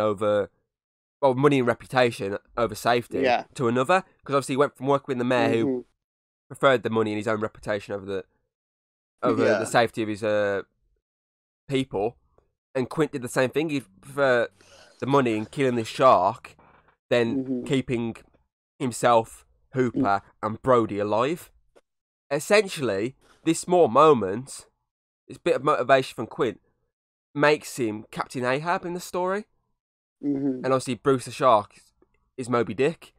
money and reputation over safety to another, because obviously he went from working with the mayor who preferred the money and his own reputation over the safety of his people, and Quint did the same thing. He'd prefer the money and killing this shark than keeping himself, Hooper, and Brody alive. Essentially, this small moment, this bit of motivation from Quint, makes him Captain Ahab in the story. And obviously Bruce the Shark is Moby Dick.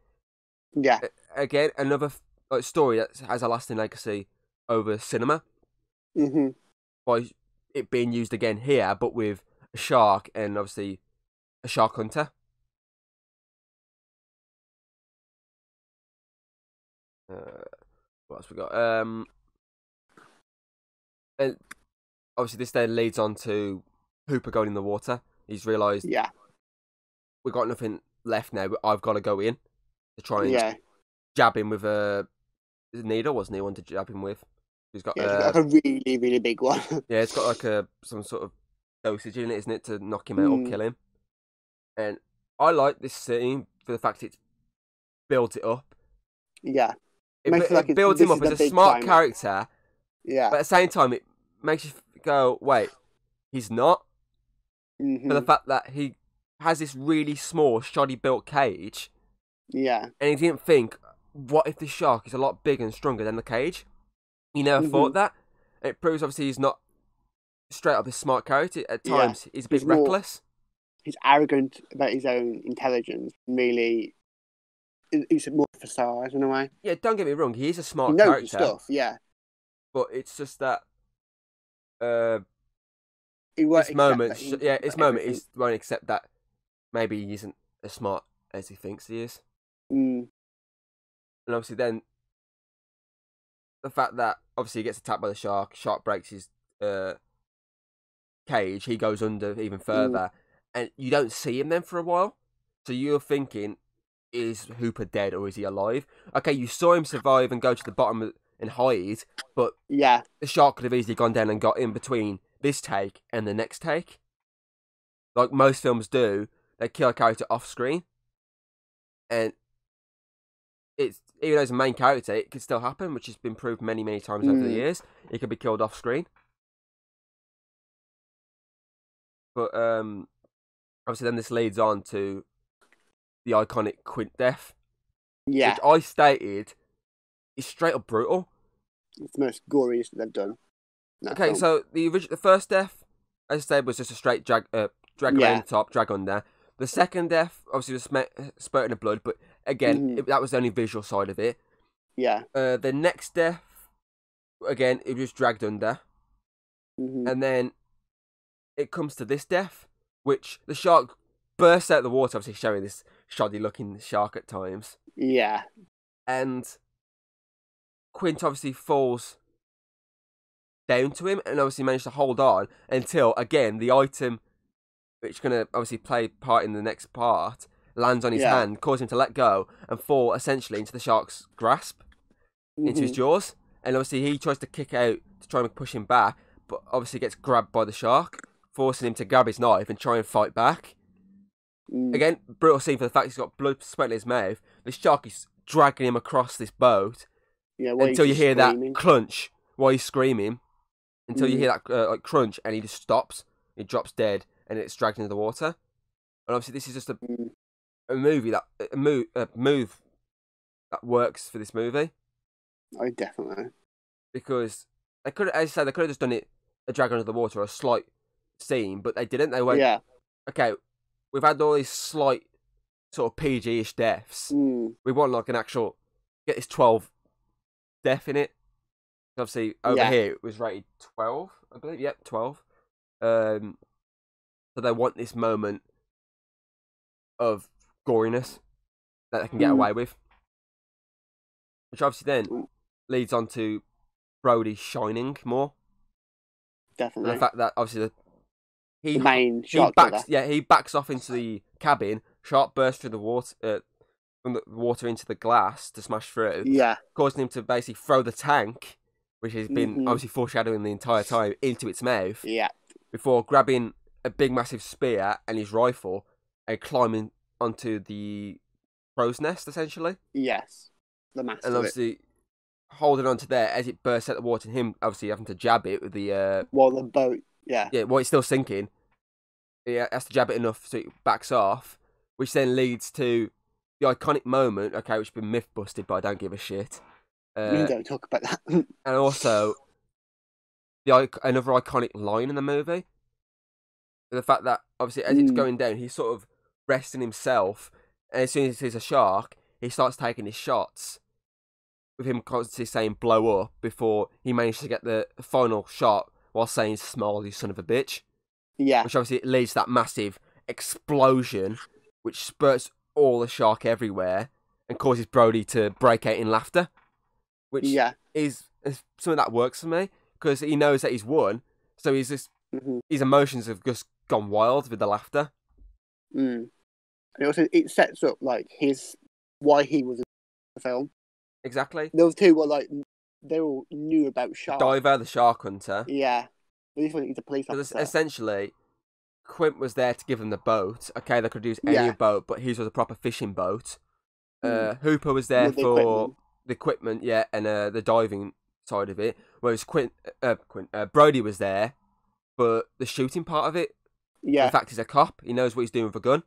Yeah. Again, another story that has a lasting legacy over cinema. By it being used again here, but with a shark and obviously a shark hunter. What else we got? And obviously this then leads on to Hooper going in the water. He's realised, we've got nothing left now, but I've got to go in to try and jab him with a needle. Wasn't he one to jab him with? He's got like a really, really big one. Yeah, it's got like some sort of dosage in it, isn't it, to knock him out or kill him. And I like this scene for the fact it's built it up. Yeah. It builds him up as a smart character. Yeah. But at the same time, it makes you go, wait, he's not? For the fact that he has this really small, shoddy built cage. Yeah. And he didn't think, what if this shark is a lot bigger and stronger than the cage? He never thought that. And it proves, obviously, he's not straight up a smart character. At times, he's a bit reckless. He's arrogant about his own intelligence. Really, he's more facade in a way. Yeah, don't get me wrong. He is a smart character. Stuff, yeah. But it's just that this moment he won't accept that maybe he isn't as smart as he thinks he is. And obviously then the fact that obviously he gets attacked by the shark breaks his cage, he goes under even further, and you don't see him then for a while. So you're thinking, is Hooper dead or is he alive? Okay, you saw him survive and go to the bottom and hide, but the shark could have easily gone down and got in between this take and the next take. Like most films do, they kill a character off screen. And it's, even though it's a main character, it could still happen, which has been proved many, many times over the years. It could be killed off screen. But obviously then this leads on to the iconic Quint death. Yeah. Which I stated is straight up brutal. It's the most goriest they've done. Okay, so the first death, as I said, was just a straight drag around the top, drag under. The second death, obviously, was spurting of blood, but again, that was the only visual side of it. Yeah. The next death, again, it was dragged under. And then it comes to this death, which the shark bursts out of the water, obviously showing this shoddy-looking shark at times. Yeah. And Quint obviously falls down to him and obviously managed to hold on until, again, the item, which is going to obviously play part in the next part, lands on his hand, causing him to let go and fall essentially into the shark's grasp, into his jaws. And obviously he tries to kick out to try and push him back, but obviously gets grabbed by the shark, forcing him to grab his knife and try and fight back. Again, brutal scene for the fact he's got blood spurting in his mouth. The shark is dragging him across this boat until you hear that crunch while he's screaming. Until you hear that like crunch, and he just stops. He drops dead, and it's dragged into the water. And obviously, this is just a movie that a move that works for this movie. Oh, definitely. Because they could, as I said, they could have just done it a drag under the water or a slight scene, but they didn't. They went, okay, we've had all these slight sort of PG-ish deaths. We want like an actual get this 12 death in it. Obviously, over here it was rated 12, I believe. Yep, 12. So they want this moment of goriness that they can get away with, which obviously then leads on to Brody shining more. Definitely. And the fact that obviously the main shark he backs off into the cabin. Shark bursts through the water, from the water into the glass to smash through. Yeah, causing him to basically throw the tank, which has been obviously foreshadowing the entire time, into its mouth. Yeah. Before grabbing a big massive spear and his rifle and climbing onto the crow's nest, essentially. Yes. The massive. And obviously holding onto there as it bursts out the water, and him obviously having to jab it with the while the boat while it's still sinking. He has to jab it enough so it backs off, which then leads to the iconic moment, which has been myth busted, but I don't give a shit. We don't talk about that. And also another iconic line in the movie. The fact that obviously as it's going down, he's sort of resting himself, and as soon as he sees a shark, he starts taking his shots, with him constantly saying "blow up" before he manages to get the final shot while saying "smile, you son of a bitch." Yeah. Which obviously leads to that massive explosion, which spurts all the shark everywhere and causes Brody to break out in laughter. Which is something that works for me, because he knows that he's won, so he's just his emotions have just gone wild with the laughter. And also it sets up like why he was in the film. Exactly. Those two were like they all knew about sharks. Diver, the shark hunter. Yeah. But this one he's a police officer. Essentially, Quint was there to give him the boat. Okay, they could use any boat, but his was a proper fishing boat. Hooper was there for the equipment, and the diving side of it. Whereas Brody was there for the shooting part of it. Yeah. In fact, he's a cop. He knows what he's doing with a gun,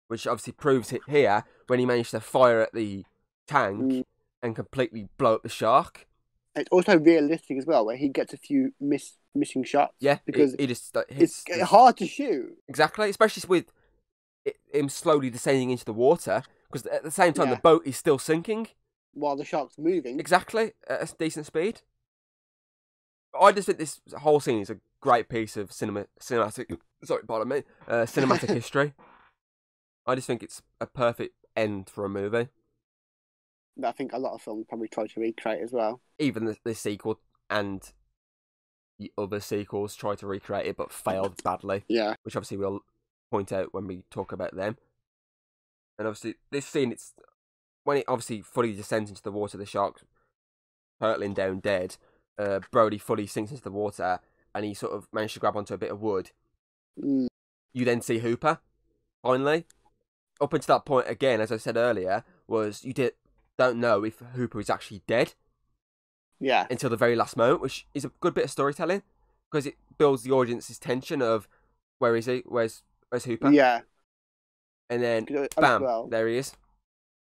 which obviously proves it here when he managed to fire at the tank and completely blow up the shark. It's also realistic as well, where he gets a few missing shots. Yeah, because he just hits. It's hard to shoot. Exactly, especially with him slowly descending into the water, because at the same time the boat is still sinking while the shark's moving. Exactly, at a decent speed. I just think this whole scene is a great piece of cinematic. Sorry, pardon me. Cinematic history. I just think it's a perfect end for a movie. I think a lot of films probably try to recreate as well. Even the sequel and the other sequels try to recreate it, but failed badly. Yeah. Which obviously we'll point out when we talk about them. And obviously, this scene, it's when it obviously fully descends into the water, the shark's hurtling down dead. Brody fully sinks into the water, and he sort of managed to grab onto a bit of wood. You then see Hooper, finally. Up until that point, again, as I said earlier, was don't know if Hooper is actually dead. Yeah. Until the very last moment, which is a good bit of storytelling, because it builds the audience's tension of where is he, where's Hooper? Yeah. And then bam, there he is.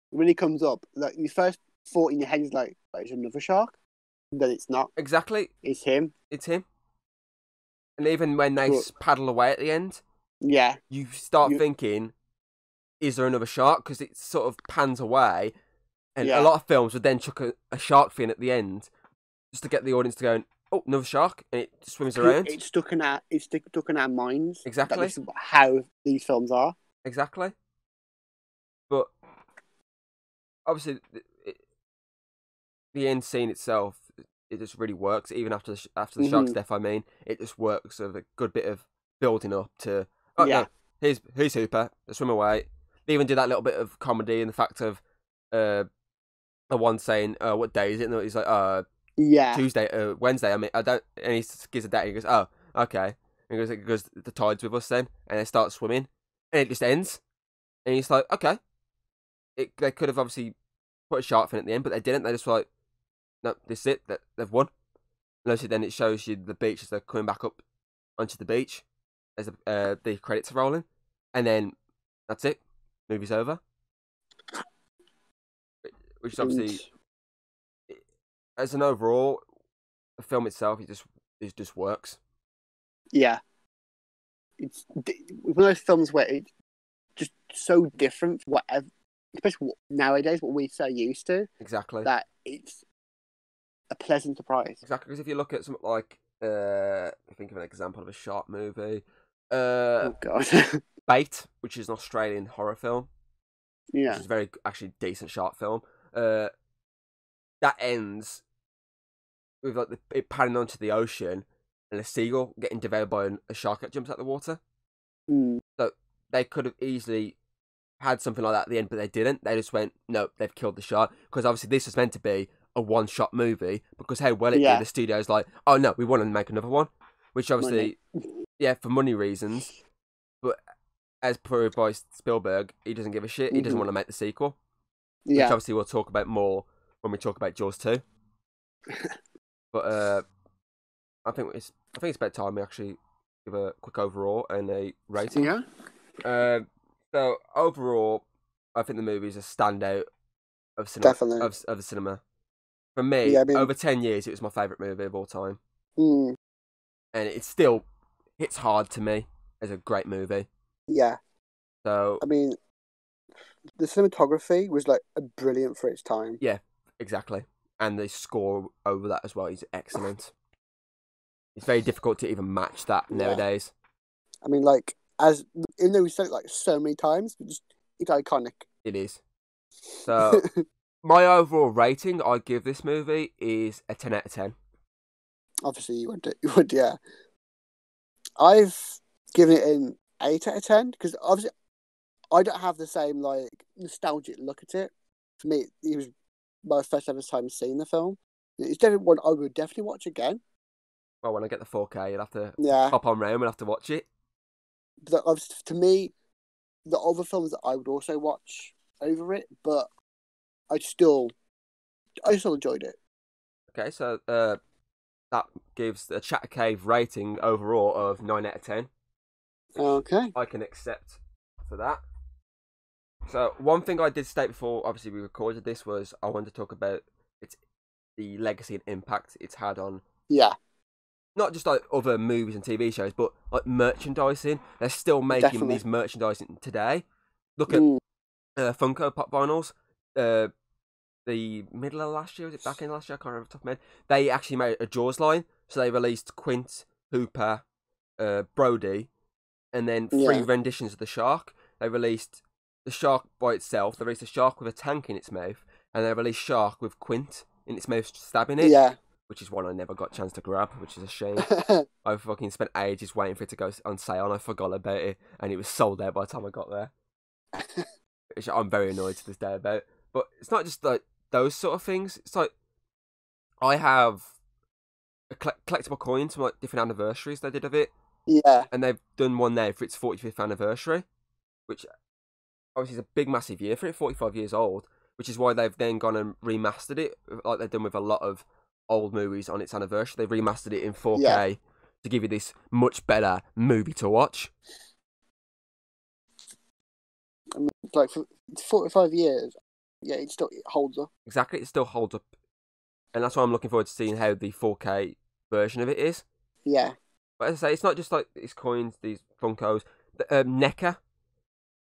When he comes up, like the first thought in your head is like, "Is another shark?" Then it's not. Exactly. It's him. It's him. And even when they paddle away at the end, yeah, you start thinking, is there another shark? Because it sort of pans away, and Yeah. a lot of films would then chuck a shark fin at the end just to get the audience to go, oh, another shark, and it swims around. It's stuck in our minds. Exactly. That this is how these films are. Exactly. But obviously, the end scene itself, it just really works. Even after the shark's death, I mean, it just works with a good bit of building up to. Oh Yeah. no, here's Hooper. Swim away. They even do that little bit of comedy in the fact of the one saying, "What day is it?" And he's like, Yeah. Tuesday, Wednesday. I mean, I don't. And he gives a date. And he goes, "Oh, okay." And he goes, "The tide's with us then," and they start swimming, and it just ends. And he's like, "Okay." They could have obviously put a shark fin at the end, but they didn't. They just were like, "No, this is it. They've won." And obviously, then it shows you the beach as they're coming back up onto the beach as the credits are rolling, and then that's it. Movie's over. Which is obviously, as an overall, the film itself, it just works. Yeah. It's one of those films where it's just so different from whatever, especially nowadays, what we're so used to. Exactly. That it's a pleasant surprise. Exactly, because if you look at something like, think of an example of a shark movie. Oh God. Bait, which is an Australian horror film. Yeah. Which is a very actually decent shark film. That ends with like it panning onto the ocean and a seagull getting devoured by a shark that jumps out of the water. So they could have easily had something like that at the end, but they didn't. They just went, no, they've killed the shark. Because obviously this was meant to be a one-shot movie, because how well it did, the studio's like, oh no, we want to make another one. Which obviously, for money reasons, but as proved by Spielberg, he doesn't give a shit. He doesn't want to make the sequel. Which obviously we'll talk about more when we talk about Jaws 2. But I think it's about time we actually give a quick overall and a rating. Yeah. So overall, I think the movie is a standout of cinema. Definitely. Of the cinema. For me, over 10 years, it was my favourite movie of all time. And it still hits hard to me as a great movie. Yeah. So I mean, the cinematography was like brilliant for its time. Yeah, exactly. And the score over that as well is excellent. It's very difficult to even match that nowadays. I mean, like, even though we said it like so many times, it's iconic. It is. So my overall rating I give this movie is a 10 out of 10. Obviously, you would, yeah. I've given it an 8 out of 10 because obviously I don't have the same like nostalgic look at it. For me, it was my first ever time seeing the film. It's definitely one I would definitely watch again. Well, when I get the 4K, you'll have to hop on round and have to watch it. But to me, the other films that I would also watch over it, but I still enjoyed it. Okay, so that gives the Chatter Cave rating overall of 9 out of 10. Okay. I can accept for that. So one thing I did state before, obviously we recorded this, was I wanted to talk about the legacy and impact it's had on. Yeah. Not just like other movies and TV shows, but like merchandising. They're still making these merchandising today. Look at Funko Pop vinyls. The middle of last year, was it back in last year? I can't remember off the top of my head. They actually made a Jaws line, so they released Quint, Hooper, Brody, and then 3 renditions of the shark. They released the shark by itself. They released a shark with a tank in its mouth, and they released shark with Quint in its mouth stabbing it. Yeah. Which is one I never got a chance to grab, which is a shame. I fucking spent ages waiting for it to go on sale, and I forgot about it, and it was sold out by the time I got there. Which I'm very annoyed to this day about. But it's not just like those sort of things. It's like I have a collectible coins from like different anniversaries they did of it. Yeah. And they've done one there for its 45th anniversary, which obviously is a big, massive year for it, 45 years old, which is why they've then gone and remastered it, like they've done with a lot of old movies on its anniversary. They've remastered it in 4K to give you this much better movie to watch. I mean, like for 45 years, it holds up. Exactly, it still holds up. And that's why I'm looking forward to seeing how the 4K version of it is. Yeah. But as I say, it's not just like these coins, these Funkos. NECA,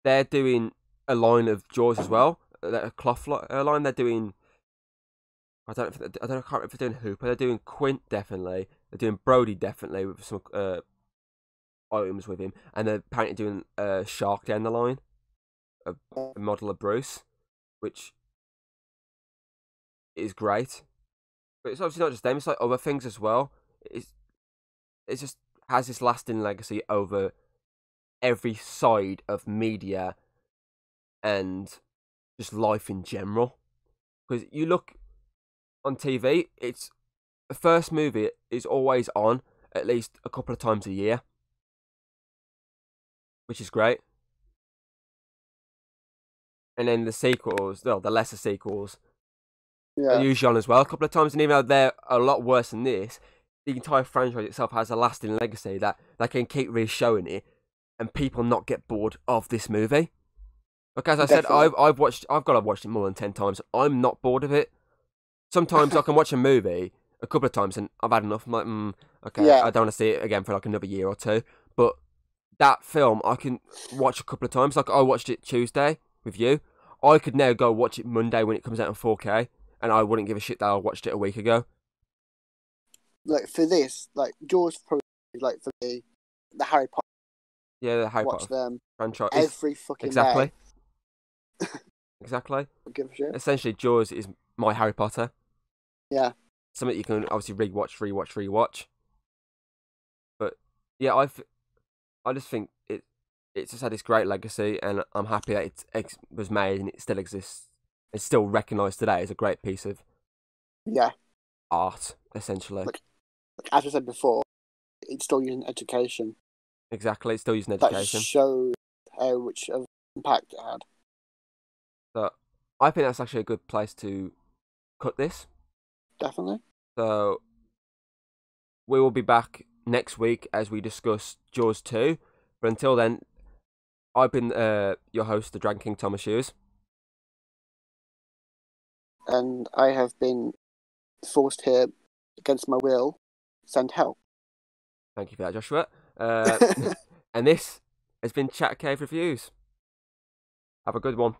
they're doing a line of Jaws as well, a cloth line. They're doing. I don't know. I can't remember if they're doing Hooper. They're doing Quint definitely. They're doing Brody definitely with some items with him, and they're apparently doing Shark down the line, a model of Bruce, which is great. But it's obviously not just them; it's like other things as well. It just has this lasting legacy over every side of media and just life in general. Because you look on TV, it's the first movie is always on at least a couple of times a year, which is great. And then the sequels, well, the lesser sequels, are usually on as well a couple of times. And even though they're a lot worse than this, the entire franchise itself has a lasting legacy that they can keep re-showing it, and people not get bored of this movie. Like as I said, I've got to watch it more than 10 times. I'm not bored of it. Sometimes I can watch a movie a couple of times and I've had enough. I'm like, okay, I don't want to see it again for like another year or two. But that film I can watch a couple of times. Like I watched it Tuesday with you. I could now go watch it Monday when it comes out in 4K, and I wouldn't give a shit that I watched it a week ago. Like for this, like Jaws probably like for the Harry Potter. Yeah, the Harry Potter them franchise every fucking exactly. day. Exactly. Give a shit. Essentially, Jaws is my Harry Potter. Yeah. Something you can obviously rewatch. But yeah, I just think it's just had this great legacy, and I'm happy that it was made and it still exists. It's still recognised today as a great piece of art, essentially. Like as I said before, it's still using education. Exactly, it's still using education. That shows how much of impact it had. So I think that's actually a good place to cut this. Definitely. So we will be back next week as we discuss Jaws 2. But until then, I've been your host, the Dragon King Thomas Hughes. And I have been forced here against my will, send help. Thank you for that, Joshua. And this has been Chat Cave Reviews. Have a good one.